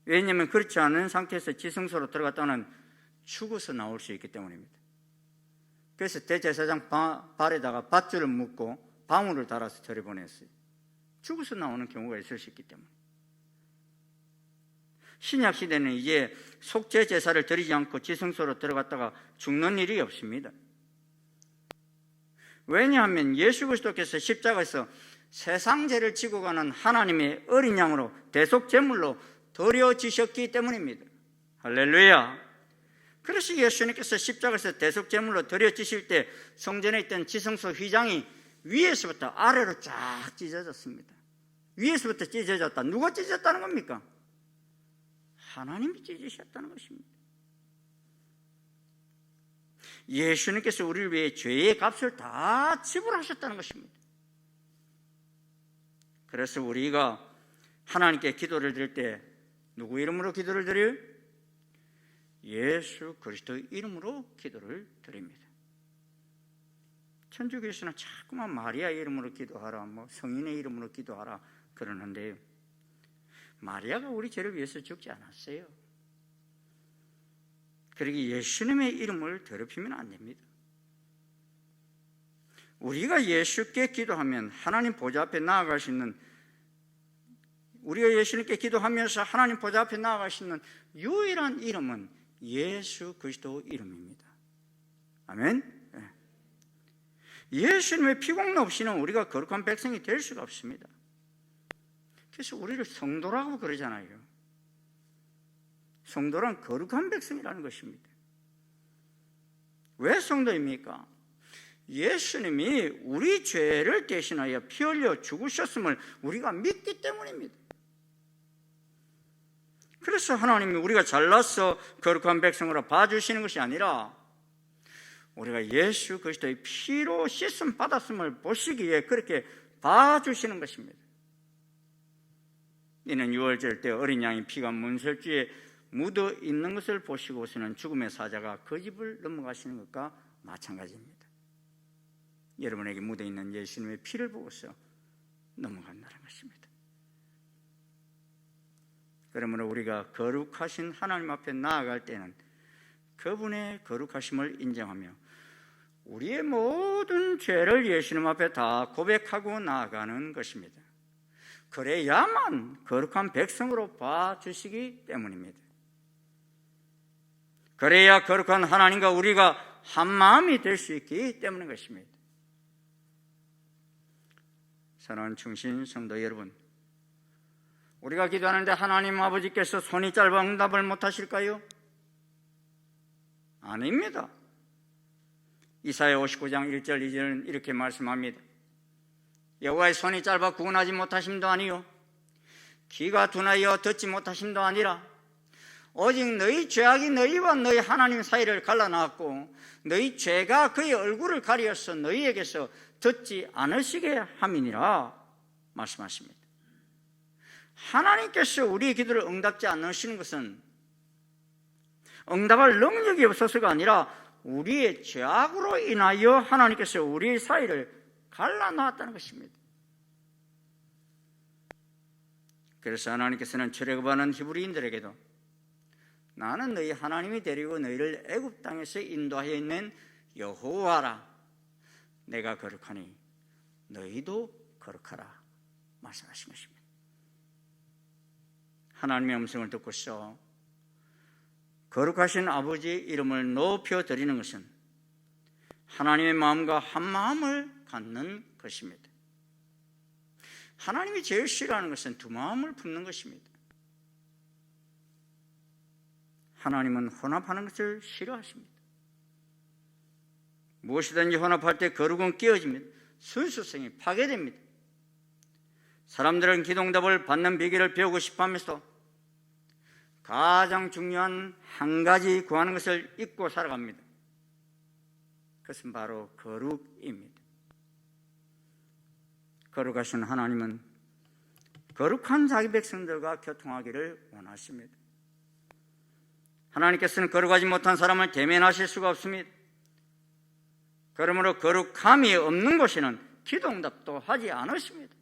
왜냐하면 그렇지 않은 상태에서 지성소로 들어갔다는 죽어서 나올 수 있기 때문입니다. 그래서 대제사장 발에다가 밧줄을 묶고 방울을 달아서 들여보냈어요. 죽어서 나오는 경우가 있을 수 있기 때문에. 신약 시대는 이제 속죄 제사를 드리지 않고 지성소로 들어갔다가 죽는 일이 없습니다. 왜냐하면 예수 그리스도께서 십자가에서 세상 죄를 지고 가는 하나님의 어린 양으로 대속 제물로 드려지셨기 때문입니다. 할렐루야. 그래서 예수님께서 십자가에서 대속 제물로 드려지실 때 성전에 있던 지성소 휘장이 위에서부터 아래로 쫙 찢어졌습니다. 위에서부터 찢어졌다. 누가 찢었다는 겁니까? 하나님이 찢으셨다는 것입니다. 예수님께서 우리를 위해 죄의 값을 다 지불하셨다는 것입니다. 그래서 우리가 하나님께 기도를 드릴 때 누구 이름으로 기도를 드려요? 예수 그리스도의 이름으로 기도를 드립니다. 천주교에서는 자꾸만 마리아 이름으로 기도하라, 성인의 이름으로 기도하라 그러는데, 마리아가 우리 죄를 위해서 죽지 않았어요. 그러기 예수님의 이름을 더럽히면 안 됩니다. 우리가 예수께 기도하면 하나님 보좌 앞에 나아갈 수 있는, 우리가 예수님께 기도하면서 하나님 보좌 앞에 나아갈 수 있는 유일한 이름은 예수 그리스도 이름입니다. 아멘. 예수님의 피공로 없이는 우리가 거룩한 백성이 될 수가 없습니다. 그래서 우리를 성도라고 그러잖아요. 성도란 거룩한 백성이라는 것입니다. 왜 성도입니까? 예수님이 우리 죄를 대신하여 피 흘려 죽으셨음을 우리가 믿기 때문입니다. 그래서 하나님이 우리가 잘나서 거룩한 백성으로 봐주시는 것이 아니라 우리가 예수 그리스도의 피로 씻음 받았음을 보시기에 그렇게 봐주시는 것입니다. 이는 유월절 때 어린 양의 피가 문설주에 묻어 있는 것을 보시고서는 죽음의 사자가 그 집을 넘어가시는 것과 마찬가지입니다. 여러분에게 묻어 있는 예수님의 피를 보고서 넘어간다는 것입니다. 그러므로 우리가 거룩하신 하나님 앞에 나아갈 때는 그분의 거룩하심을 인정하며 우리의 모든 죄를 예수님 앞에 다 고백하고 나아가는 것입니다. 그래야만 거룩한 백성으로 봐주시기 때문입니다. 그래야 거룩한 하나님과 우리가 한 마음이 될 수 있기 때문인 것입니다. 사랑하는 충신 성도 여러분, 우리가 기도하는데 하나님 아버지께서 손이 짧아 응답을 못하실까요? 아닙니다. 이사야 59장 1절 2절은 이렇게 말씀합니다. 여호와의 손이 짧아 구원하지 못하심도 아니요 귀가 둔하여 듣지 못하심도 아니라 오직 너희 죄악이 너희와 너희 하나님 사이를 갈라놨고 너희 죄가 그의 얼굴을 가리어서 너희에게서 듣지 않으시게 함이니라 말씀하십니다. 하나님께서 우리의 기도를 응답지 않으시는 것은 응답할 능력이 없어서가 아니라 우리의 죄악으로 인하여 하나님께서 우리의 사이를 갈라놨다는 것입니다. 그래서 하나님께서는 출애굽하는 히브리인들에게도 나는 너희 하나님이 데리고 너희를 애굽 땅에서 인도하여 있는 여호와라, 내가 거룩하니 너희도 거룩하라 말씀하신 것입니다. 하나님의 음성을 듣고서 거룩하신 아버지의 이름을 높여드리는 것은 하나님의 마음과 한 마음을 갖는 것입니다. 하나님이 제일 싫어하는 것은 두 마음을 품는 것입니다. 하나님은 혼합하는 것을 싫어하십니다. 무엇이든지 혼합할 때 거룩은 깨어집니다. 순수성이 파괴됩니다. 사람들은 기도응답을 받는 비결을 배우고 싶어하면서 가장 중요한 한 가지 구하는 것을 잊고 살아갑니다. 그것은 바로 거룩입니다. 거룩하신 하나님은 거룩한 자기 백성들과 교통하기를 원하십니다. 하나님께서는 거룩하지 못한 사람을 대면하실 수가 없습니다. 그러므로 거룩함이 없는 곳에는 기도응답도 하지 않으십니다.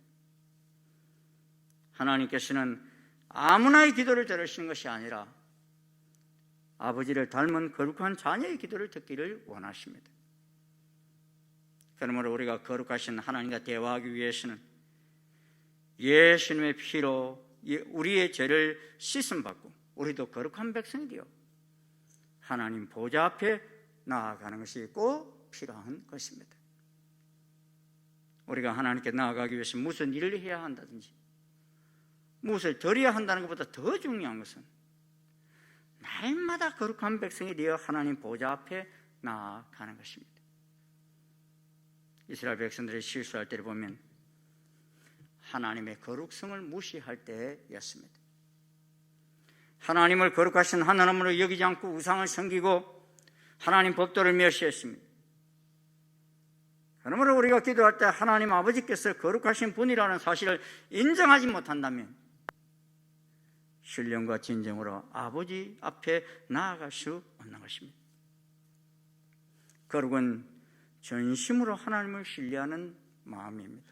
하나님께서는 아무나의 기도를 들으시는 것이 아니라 아버지를 닮은 거룩한 자녀의 기도를 듣기를 원하십니다. 그러므로 우리가 거룩하신 하나님과 대화하기 위해서는 예수님의 피로 우리의 죄를 씻음받고 우리도 거룩한 백성이 되어 하나님 보좌 앞에 나아가는 것이 꼭 필요한 것입니다. 우리가 하나님께 나아가기 위해서 무슨 일을 해야 한다든지 무엇을 드려야 한다는 것보다 더 중요한 것은 날마다 거룩한 백성이 되어 하나님 보좌 앞에 나아가는 것입니다. 이스라엘 백성들이 실수할 때를 보면 하나님의 거룩성을 무시할 때였습니다. 하나님을 거룩하신 하나님으로 여기지 않고 우상을 섬기고 하나님 법도를 멸시했습니다. 그러므로 우리가 기도할 때 하나님 아버지께서 거룩하신 분이라는 사실을 인정하지 못한다면 신령과 진정으로 아버지 앞에 나아갈 수 없는 것입니다. 거룩은 전심으로 하나님을 신뢰하는 마음입니다.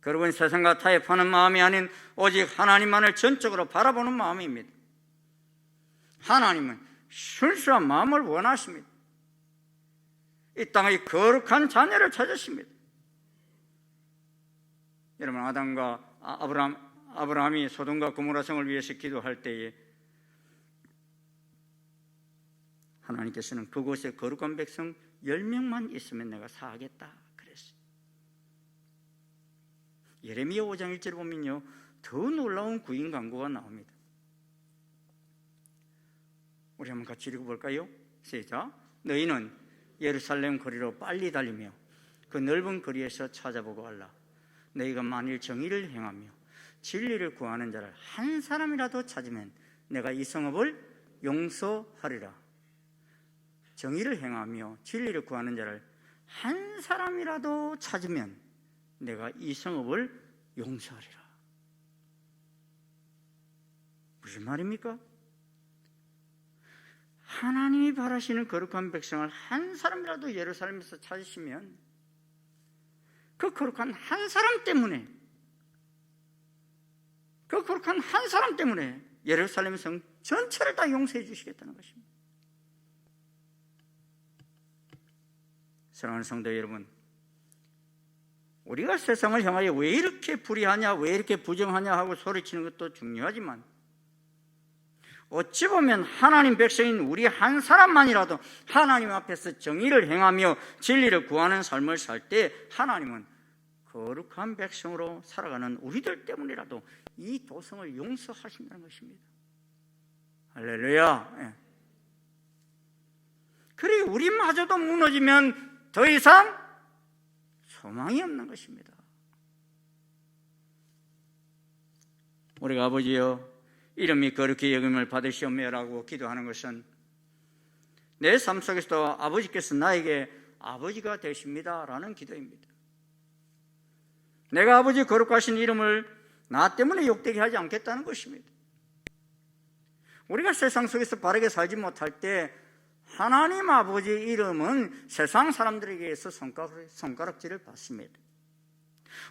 거룩은 세상과 타협하는 마음이 아닌 오직 하나님만을 전적으로 바라보는 마음입니다. 하나님은 순수한 마음을 원하십니다. 이 땅의 거룩한 자녀를 찾으십니다. 여러분, 아담과 아브라함이 소돔과 고모라 성을 위해서 기도할 때에 하나님께서는 그곳에 거룩한 백성 10명만 있으면 내가 사하겠다 그랬어요. 예레미야 5장 1절을 보면요, 더 놀라운 구인 간구가 나옵니다. 우리 한번 같이 읽어볼까요? 시작. 너희는 예루살렘 거리로 빨리 달리며 그 넓은 거리에서 찾아보고 알라. 너희가 만일 정의를 행하며 진리를 구하는 자를 한 사람이라도 찾으면 내가 이 성읍을 용서하리라. 정의를 행하며 진리를 구하는 자를 한 사람이라도 찾으면 내가 이 성읍을 용서하리라. 무슨 말입니까? 하나님이 바라시는 거룩한 백성을 한 사람이라도 예루살렘에서 찾으시면 그 거룩한 한 사람 때문에 예루살렘 성 전체를 다 용서해 주시겠다는 것입니다. 사랑하는 성도 여러분, 우리가 세상을 향하여 왜 이렇게 불의하냐, 왜 이렇게 부정하냐 하고 소리치는 것도 중요하지만 어찌 보면 하나님 백성인 우리 한 사람만이라도 하나님 앞에서 정의를 행하며 진리를 구하는 삶을 살 때 하나님은 거룩한 백성으로 살아가는 우리들 때문이라도 이 도성을 용서하신다는 것입니다. 할렐루야. 그래 우리마저도 무너지면 더 이상 소망이 없는 것입니다. 우리가 아버지여 이름이 거룩히 여김을 받으시오며라고 기도하는 것은 내 삶 속에서도 아버지께서 나에게 아버지가 되십니다라는 기도입니다. 내가 아버지 거룩하신 이름을 나 때문에 욕되게 하지 않겠다는 것입니다. 우리가 세상 속에서 바르게 살지 못할 때 하나님 아버지 이름은 세상 사람들에게 의해서 손가락질을 받습니다.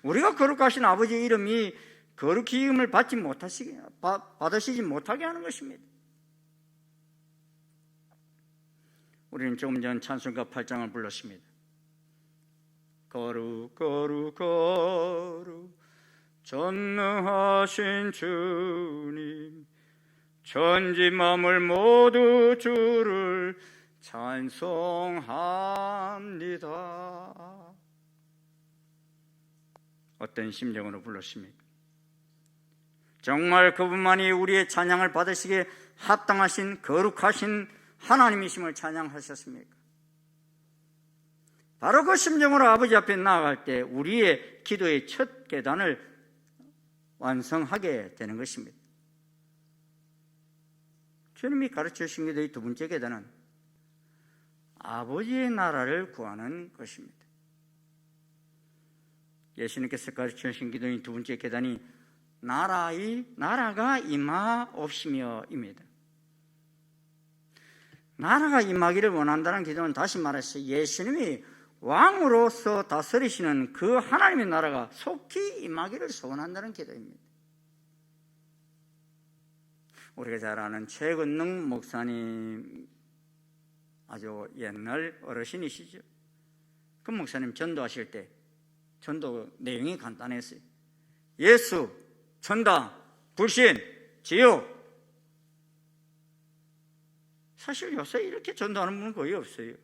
우리가 거룩하신 아버지 이름이 거룩히 이름을 받으시지 못하게 하는 것입니다. 우리는 조금 전 찬송가 8장을 불렀습니다. 거룩 거룩 거룩 전능하신 주님, 전지 만물 모두 주를 찬송합니다. 어떤 심정으로 불렀습니까? 정말 그분만이 우리의 찬양을 받으시기에 합당하신 거룩하신 하나님이심을 찬양하셨습니까? 바로 그 심정으로 아버지 앞에 나아갈 때 우리의 기도의 첫 계단을 완성하게 되는 것입니다. 주님이 가르쳐 주신 기도의 두 번째 계단은 아버지의 나라를 구하는 것입니다. 예수님께서 가르쳐 주신 기도의 두 번째 계단이 나라가 임하옵시며입니다. 나라가 임하기를 원한다는 기도는 다시 말해서 예수님이 왕으로서 다스리시는 그 하나님의 나라가 속히 임하기를 소원한다는 기도입니다. 우리가 잘 아는 최근능 목사님, 아주 옛날 어르신이시죠. 그 목사님 전도하실 때 전도 내용이 간단했어요. 예수, 천당, 불신, 지옥. 사실 요새 이렇게 전도하는 분은 거의 없어요.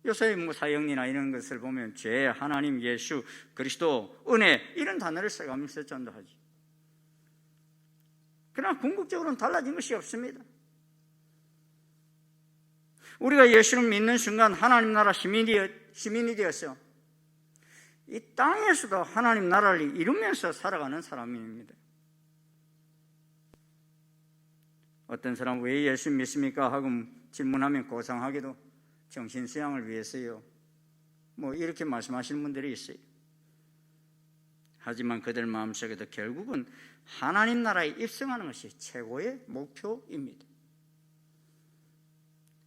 요새 뭐 사형리나 이런 것을 보면 죄, 하나님, 예수, 그리스도, 은혜 이런 단어를 써가면서 전도하지. 그러나 궁극적으로는 달라진 것이 없습니다. 우리가 예수를 믿는 순간 하나님 나라 시민이 되었어. 이 땅에서도 하나님 나라를 이루면서 살아가는 사람입니다. 어떤 사람 왜 예수 믿습니까? 하고 질문하면 고상하게도 정신수양을 위해서요, 뭐 이렇게 말씀하시는 분들이 있어요. 하지만 그들 마음속에도 결국은 하나님 나라에 입성하는 것이 최고의 목표입니다.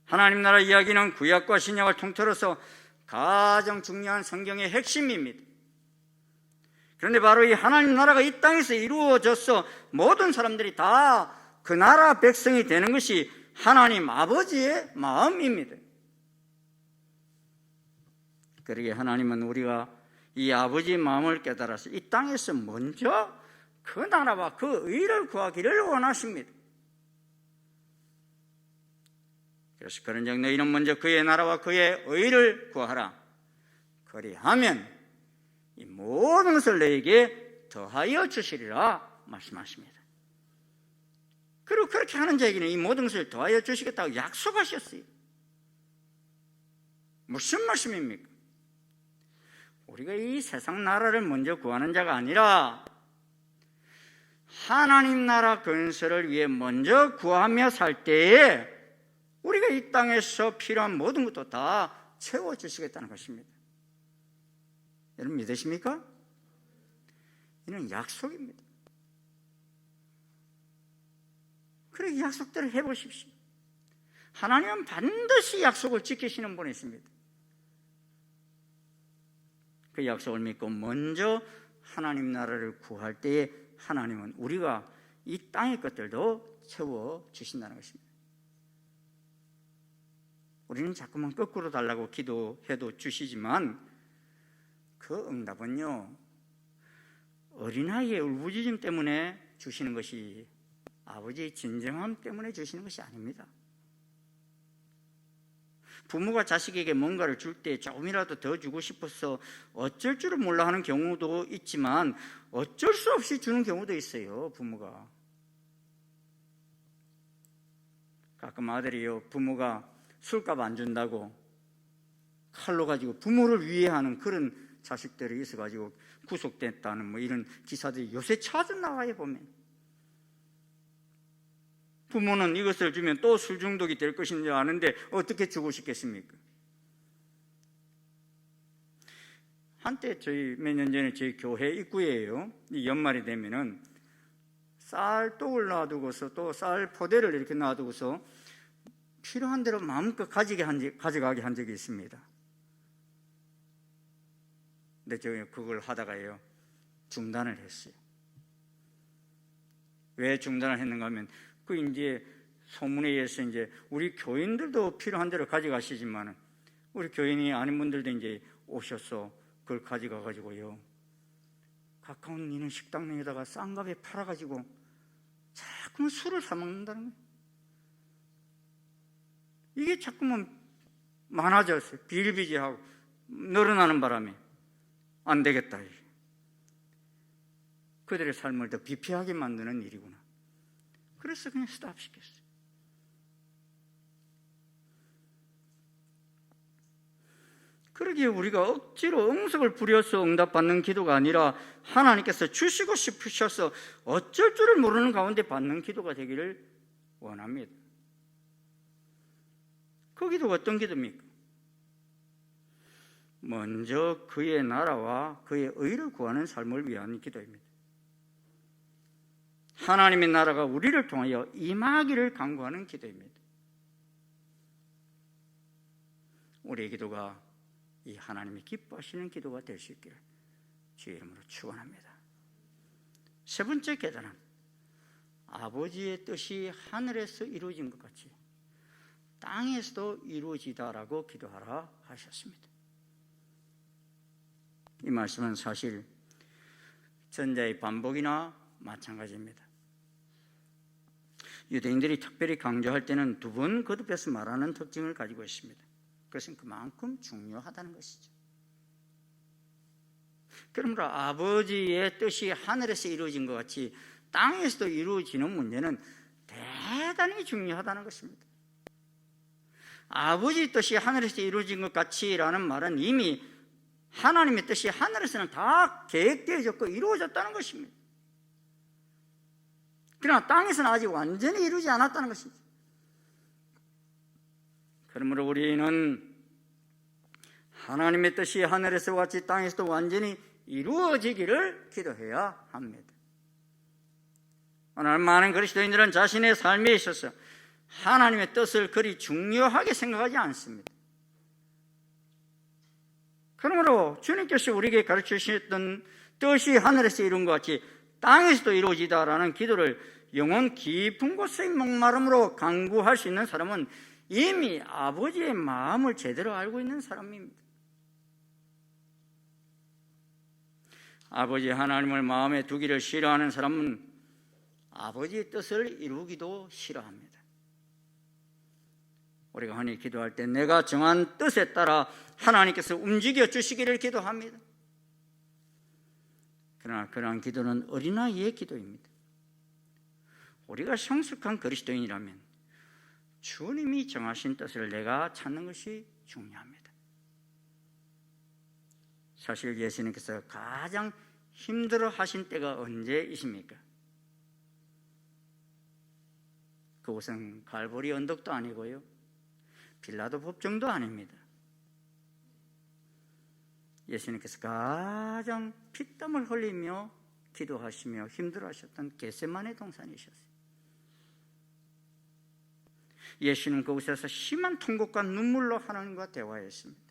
하나님 나라 이야기는 구약과 신약을 통틀어서 가장 중요한 성경의 핵심입니다. 그런데 바로 이 하나님 나라가 이 땅에서 이루어져서 모든 사람들이 다 그 나라 백성이 되는 것이 하나님 아버지의 마음입니다. 그러기에 하나님은 우리가 이 아버지의 마음을 깨달아서 이 땅에서 먼저 그 나라와 그 의를 구하기를 원하십니다. 그래서 그런즉 너희는 먼저 그의 나라와 그의 의를 구하라. 그리하면 이 모든 것을 너희에게 더하여 주시리라 말씀하십니다. 그리고 그렇게 하는 자에게는 이 모든 것을 더하여 주시겠다고 약속하셨어요. 무슨 말씀입니까? 우리가 이 세상 나라를 먼저 구하는 자가 아니라 하나님 나라 건설을 위해 먼저 구하며 살 때에 우리가 이 땅에서 필요한 모든 것도 다 채워주시겠다는 것입니다. 여러분 믿으십니까? 이는 약속입니다. 그래 약속대로 해보십시오. 하나님은 반드시 약속을 지키시는 분이십니다. 그 약속을 믿고 먼저 하나님 나라를 구할 때에 하나님은 우리가 이 땅의 것들도 채워주신다는 것입니다. 우리는 자꾸만 거꾸로 달라고 기도해도 주시지만 그 응답은요, 어린아이의 울부짖음 때문에 주시는 것이 아버지의 진정함 때문에 주시는 것이 아닙니다. 부모가 자식에게 뭔가를 줄 때 조금이라도 더 주고 싶어서 어쩔 줄을 몰라 하는 경우도 있지만 어쩔 수 없이 주는 경우도 있어요. 부모가 가끔 아들이요, 부모가 술값 안 준다고 칼로 가지고 부모를 위해하는 그런 자식들이 있어가지고 구속됐다는 뭐 이런 기사들이 요새 자주 나와요. 보면 부모는 이것을 주면 또 술 중독이 될 것인지 아는데 어떻게 주고 싶겠습니까? 한때 저희 몇 년 전에 저희 교회 입구에요, 이 연말이 되면은 쌀떡을 놔두고서 또 쌀 포대를 이렇게 놔두고서 필요한 대로 마음껏 가져가게 한 적이 있습니다. 근데 제가 그걸 하다가요 중단을 했어요. 왜 중단을 했는가 하면 그 이제 소문에 의해서 이제 우리 교인들도 필요한 대로 가져가시지만 우리 교인이 아닌 분들도 이제 오셔서 그걸 가져가 가지고요 가까운 있는 식당에다가 싼 값에 팔아 가지고 자꾸만 술을 사 먹는다는 거예요. 이게 자꾸만 많아졌어요. 비일비재하고 늘어나는 바람에 안 되겠다. 그들의 삶을 더 비폐하게 만드는 일이구나. 그래서 그냥 스탑시켰어요. 그러기에 우리가 억지로 응석을 부려서 응답받는 기도가 아니라 하나님께서 주시고 싶으셔서 어쩔 줄을 모르는 가운데 받는 기도가 되기를 원합니다. 그 기도가 어떤 기도입니까? 먼저 그의 나라와 그의 의를 구하는 삶을 위한 기도입니다. 하나님의 나라가 우리를 통하여 임하기를 간구하는 기도입니다. 우리의 기도가 이 하나님이 기뻐하시는 기도가 될 수 있기를 주의 이름으로 축원합니다. 세 번째 계단은 아버지의 뜻이 하늘에서 이루어진 것 같이 땅에서도 이루어지다라고 기도하라 하셨습니다. 이 말씀은 사실 전자의 반복이나 마찬가지입니다. 유대인들이 특별히 강조할 때는 두 번 거듭해서 말하는 특징을 가지고 있습니다. 그것은 그만큼 중요하다는 것이죠. 그러므로 아버지의 뜻이 하늘에서 이루어진 것 같이 땅에서도 이루어지는 문제는 대단히 중요하다는 것입니다. 아버지의 뜻이 하늘에서 이루어진 것 같이라는 말은 이미 하나님의 뜻이 하늘에서는 다 계획되어졌고 이루어졌다는 것입니다. 그러나 땅에서는 아직 완전히 이루어지지 않았다는 것이죠. 그러므로 우리는 하나님의 뜻이 하늘에서 같이 땅에서도 완전히 이루어지기를 기도해야 합니다. 오늘 많은 그리스도인들은 자신의 삶에 있어서 하나님의 뜻을 그리 중요하게 생각하지 않습니다. 그러므로 주님께서 우리에게 가르치셨던 뜻이 하늘에서 이룬 것 같이 땅에서도 이루어지다라는 기도를 영혼 깊은 곳의 목마름으로 간구할 수 있는 사람은 이미 아버지의 마음을 제대로 알고 있는 사람입니다. 아버지 하나님을 마음에 두기를 싫어하는 사람은 아버지의 뜻을 이루기도 싫어합니다. 우리가 흔히 기도할 때 내가 정한 뜻에 따라 하나님께서 움직여 주시기를 기도합니다. 그러나 그러한 기도는 어린아이의 기도입니다. 우리가 성숙한 그리스도인이라면 주님이 정하신 뜻을 내가 찾는 것이 중요합니다. 사실 예수님께서 가장 힘들어 하신 때가 언제이십니까? 그곳은 갈보리 언덕도 아니고요, 빌라도 법정도 아닙니다. 예수님께서 가장 피땀을 흘리며 기도하시며 힘들어하셨던 겟세마네 동산이셨어요. 예수님 그곳에서 심한 통곡과 눈물로 하나님과 대화했습니다.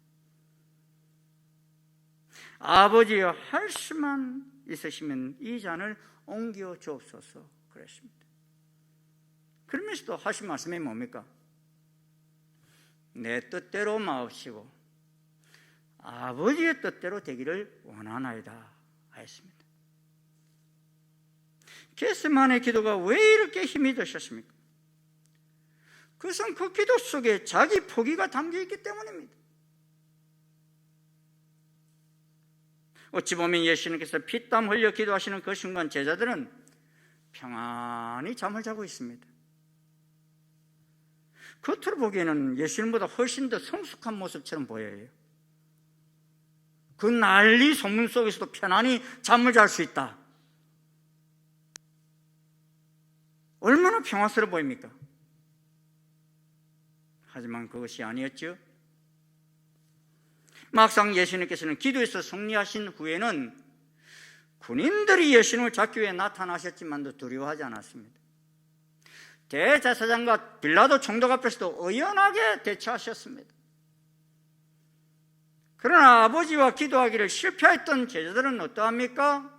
아버지여, 할 수만 있으시면 이 잔을 옮겨 주옵소서 그랬습니다. 그러면서도 하신 말씀이 뭡니까? 내 뜻대로 마옵시고 아버지의 뜻대로 되기를 원하나이다 하였습니다. 겟세마네 기도가 왜 이렇게 힘이 드셨습니까? 그것은 그 기도 속에 자기 포기가 담겨있기 때문입니다. 어찌 보면 예수님께서 피땀 흘려 기도하시는 그 순간 제자들은 평안히 잠을 자고 있습니다. 겉으로 보기에는 예수님보다 훨씬 더 성숙한 모습처럼 보여요. 그 난리 소문 속에서도 편안히 잠을 잘 수 있다. 얼마나 평화스러워 보입니까? 하지만 그것이 아니었죠. 막상 예수님께서는 기도에서 승리하신 후에는 군인들이 예수님을 잡기 위해 나타나셨지만도 두려워하지 않았습니다. 대제사장과 빌라도 총독 앞에서도 의연하게 대처하셨습니다. 그러나 아버지와 기도하기를 실패했던 제자들은 어떠합니까?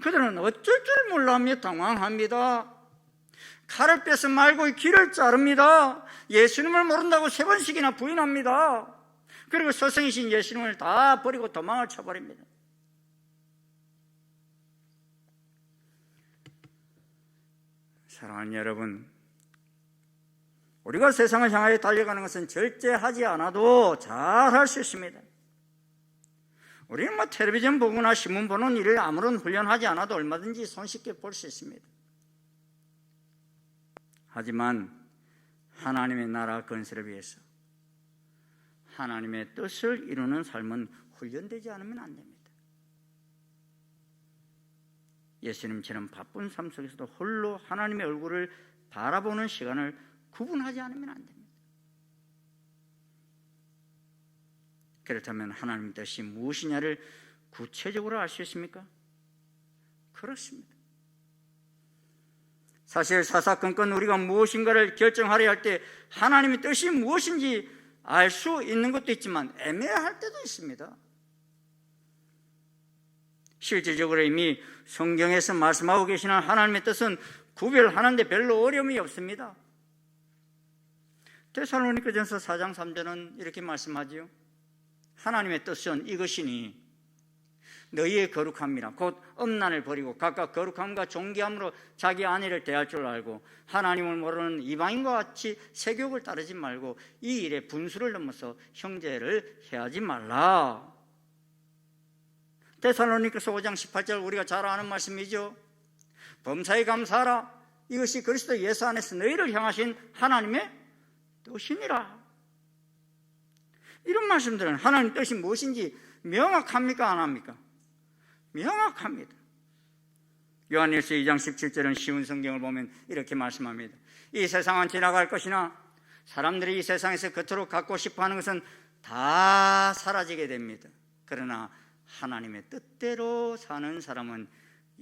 그들은 어쩔 줄 몰라하며 당황합니다. 칼을 빼서 말고 길을 자릅니다. 예수님을 모른다고 3번씩이나 부인합니다. 그리고 스승이신 예수님을 다 버리고 도망을 쳐버립니다. 사랑하는 여러분, 우리가 세상을 향하여 달려가는 것은 절제하지 않아도 잘 할 수 있습니다. 우리는 텔레비전 보거나 신문 보는 일을 아무런 훈련하지 않아도 얼마든지 손쉽게 볼 수 있습니다. 하지만 하나님의 나라 건설을 위해서 하나님의 뜻을 이루는 삶은 훈련되지 않으면 안 됩니다. 예수님처럼 바쁜 삶 속에서도 홀로 하나님의 얼굴을 바라보는 시간을 구분하지 않으면 안 됩니다. 그렇다면 하나님의 뜻이 무엇이냐를 구체적으로 알 수 있습니까? 그렇습니다. 사실 사사건건 우리가 무엇인가를 결정하려 할 때 하나님의 뜻이 무엇인지 알 수 있는 것도 있지만 애매할 때도 있습니다. 실질적으로 이미 성경에서 말씀하고 계시는 하나님의 뜻은 구별하는 데 별로 어려움이 없습니다. 데살로니가전서 4장 3절은 이렇게 말씀하지요. 하나님의 뜻은 이것이니 너희의 거룩함이라 곧 엄난을 버리고 각각 거룩함과 존귀함으로 자기 아내를 대할 줄 알고 하나님을 모르는 이방인과 같이 세교육을 따르지 말고 이 일에 분수를 넘어서 형제를 해하지 말라. 데살로니가서 5장 18절 우리가 잘 아는 말씀이죠. 범사에 감사하라. 이것이 그리스도 예수 안에서 너희를 향하신 하나님의 뜻이니라. 이런 말씀들은 하나님 뜻이 무엇인지 명확합니까? 안 합니까? 명확합니다. 요한일서 2장 17절은 쉬운 성경을 보면 이렇게 말씀합니다. 이 세상은 지나갈 것이나 사람들이 이 세상에서 그토록 갖고 싶어하는 것은 다 사라지게 됩니다. 그러나 하나님의 뜻대로 사는 사람은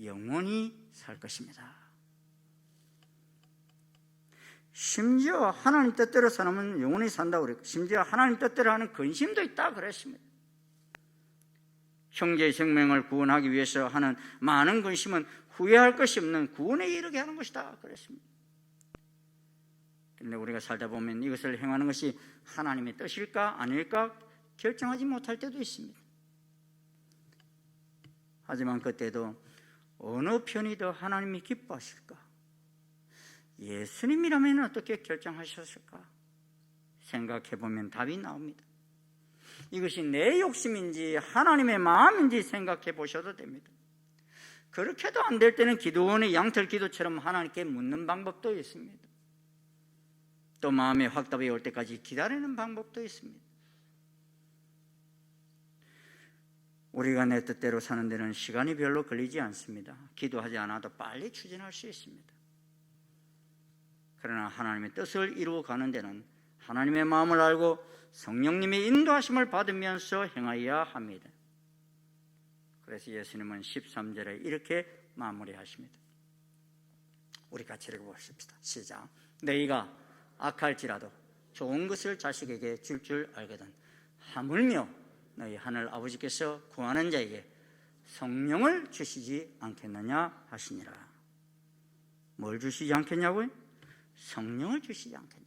영원히 살 것입니다. 심지어 하나님 뜻대로 사람은 영원히 산다고 그랬고 심지어 하나님 뜻대로 하는 근심도 있다 그랬습니다. 형제의 생명을 구원하기 위해서 하는 많은 근심은 후회할 것이 없는 구원에 이르게 하는 것이다 그랬습니다. 그런데 우리가 살다 보면 이것을 행하는 것이 하나님의 뜻일까 아닐까 결정하지 못할 때도 있습니다. 하지만 그때도 어느 편이 더 하나님이 기뻐하실까? 예수님이라면 어떻게 결정하셨을까? 생각해보면 답이 나옵니다. 이것이 내 욕심인지 하나님의 마음인지 생각해 보셔도 됩니다. 그렇게도 안 될 때는 기도원의 양털 기도처럼 하나님께 묻는 방법도 있습니다. 또 마음의 확답이 올 때까지 기다리는 방법도 있습니다. 우리가 내 뜻대로 사는 데는 시간이 별로 걸리지 않습니다. 기도하지 않아도 빨리 추진할 수 있습니다. 그러나 하나님의 뜻을 이루어가는 데는 하나님의 마음을 알고 성령님의 인도하심을 받으면서 행하여야 합니다. 그래서 예수님은 13절에 이렇게 마무리하십니다. 우리 같이 읽어보십시다. 시작. 너희가 악할지라도 좋은 것을 자식에게 줄 줄 알거든 하물며 너희 하늘 아버지께서 구하는 자에게 성령을 주시지 않겠느냐 하시니라. 뭘 주시지 않겠냐고요? 성령을 주시지 않겠느냐.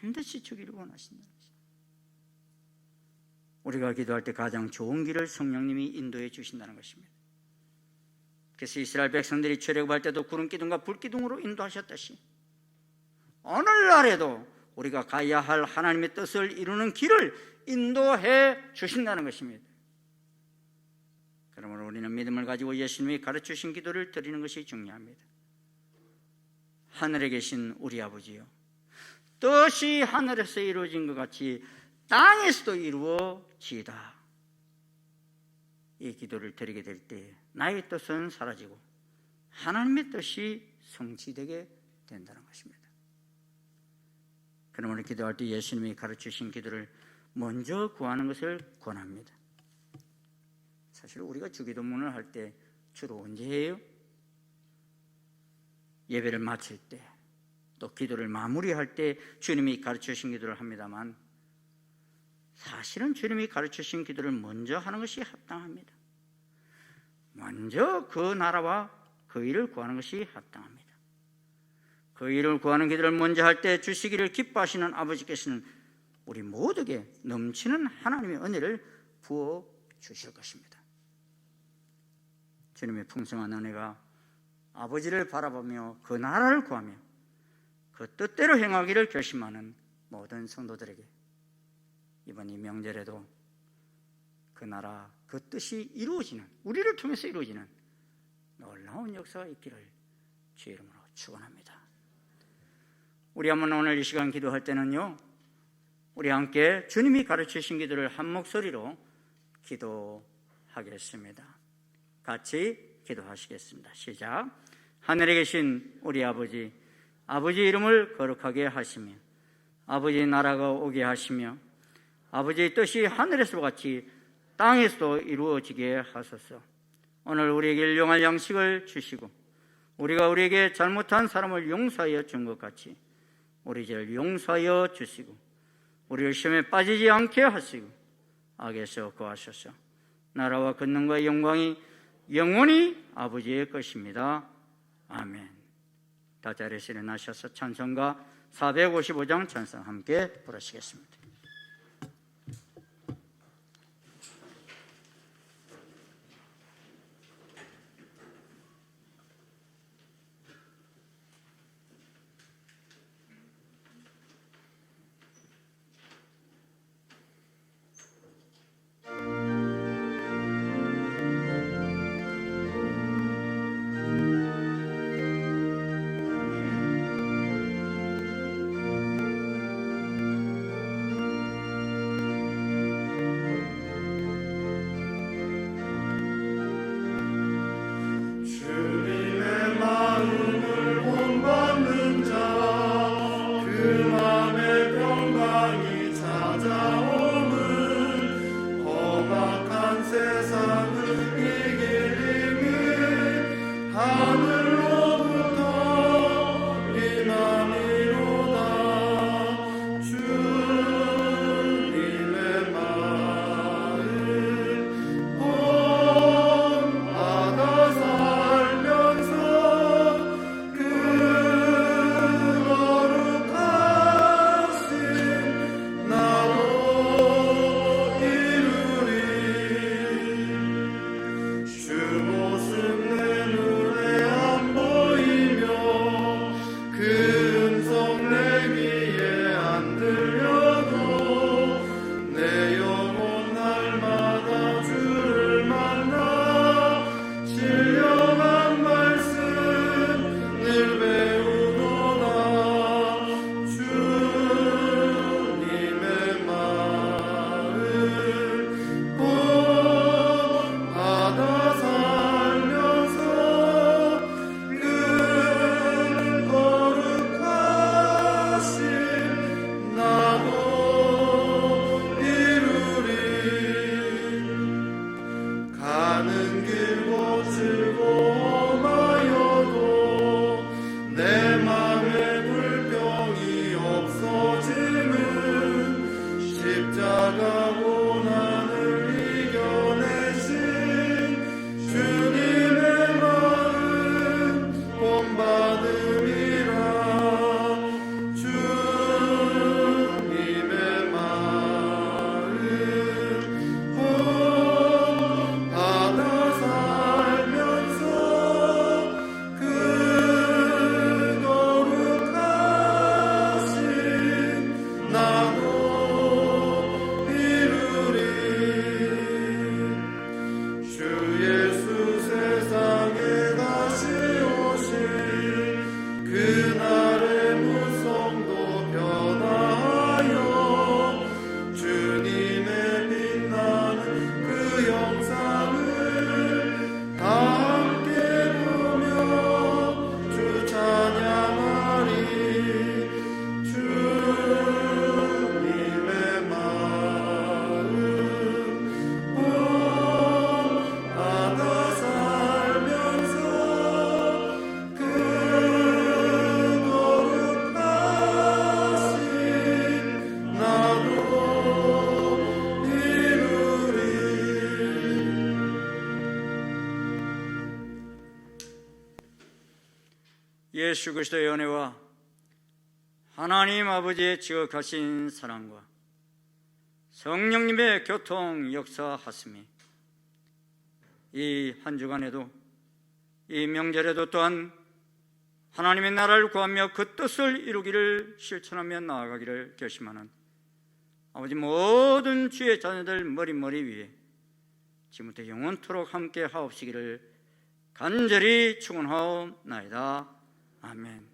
반드시 주기를 원하신다는 것입니다. 우리가 기도할 때 가장 좋은 길을 성령님이 인도해 주신다는 것입니다. 그래서 이스라엘 백성들이 출애굽할 때도 구름기둥과 불기둥으로 인도하셨듯이 오늘날에도 우리가 가야 할 하나님의 뜻을 이루는 길을 인도해 주신다는 것입니다. 그러므로 우리는 믿음을 가지고 예수님이 가르치신 기도를 드리는 것이 중요합니다. 하늘에 계신 우리 아버지요, 뜻이 하늘에서 이루어진 것 같이 땅에서도 이루어지이다. 이 기도를 드리게 될 때 나의 뜻은 사라지고 하나님의 뜻이 성취되게 된다는 것입니다. 그러므로 기도할 때 예수님이 가르치신 기도를 먼저 구하는 것을 권합니다. 사실 우리가 주기도문을 할 때 주로 언제 해요? 예배를 마칠 때, 또 기도를 마무리할 때 주님이 가르치신 기도를 합니다만 사실은 주님이 가르치신 기도를 먼저 하는 것이 합당합니다. 먼저 그 나라와 그 일을 구하는 것이 합당합니다. 그 일을 구하는 기도를 먼저 할 때 주시기를 기뻐하시는 아버지께서는 우리 모두에게 넘치는 하나님의 은혜를 부어 주실 것입니다. 주님의 풍성한 은혜가 아버지를 바라보며 그 나라를 구하며 그 뜻대로 행하기를 결심하는 모든 성도들에게 이번 이 명절에도 그 나라, 그 뜻이 이루어지는, 우리를 통해서 이루어지는 놀라운 역사가 있기를 주의 이름으로 축원합니다. 우리 한번 오늘 이 시간 기도할 때는요, 우리 함께 주님이 가르치신 기도를 한 목소리로 기도하겠습니다. 같이 기도하시겠습니다. 시작. 하늘에 계신 우리 아버지, 아버지 이름을 거룩하게 하시며 아버지 나라가 오게 하시며 아버지의 뜻이 하늘에서 같이 땅에서도 이루어지게 하소서. 오늘 우리에게 일용할 양식을 주시고 우리가 우리에게 잘못한 사람을 용서하여 준 것 같이 우리 죄를 용서하여 주시고 우리를 시험에 빠지지 않게 하시고 악에서 구하소서. 나라와 권능과 영광이 영원히 아버지의 것입니다. 아멘. 다 자리에서 일어나셔서 찬송가 455장 찬송 함께 부르시겠습니다. 예수 그리스도의 은혜와 하나님 아버지의 지극하신 사랑과 성령님의 교통 역사하심이 이 한 주간에도 이 명절에도 또한 하나님의 나라를 구하며 그 뜻을 이루기를 실천하며 나아가기를 결심하는 아버지 모든 주의 자녀들 머리 위에 지금부터 영원토록 함께 하옵시기를 간절히 축원하옵나이다. 아멘.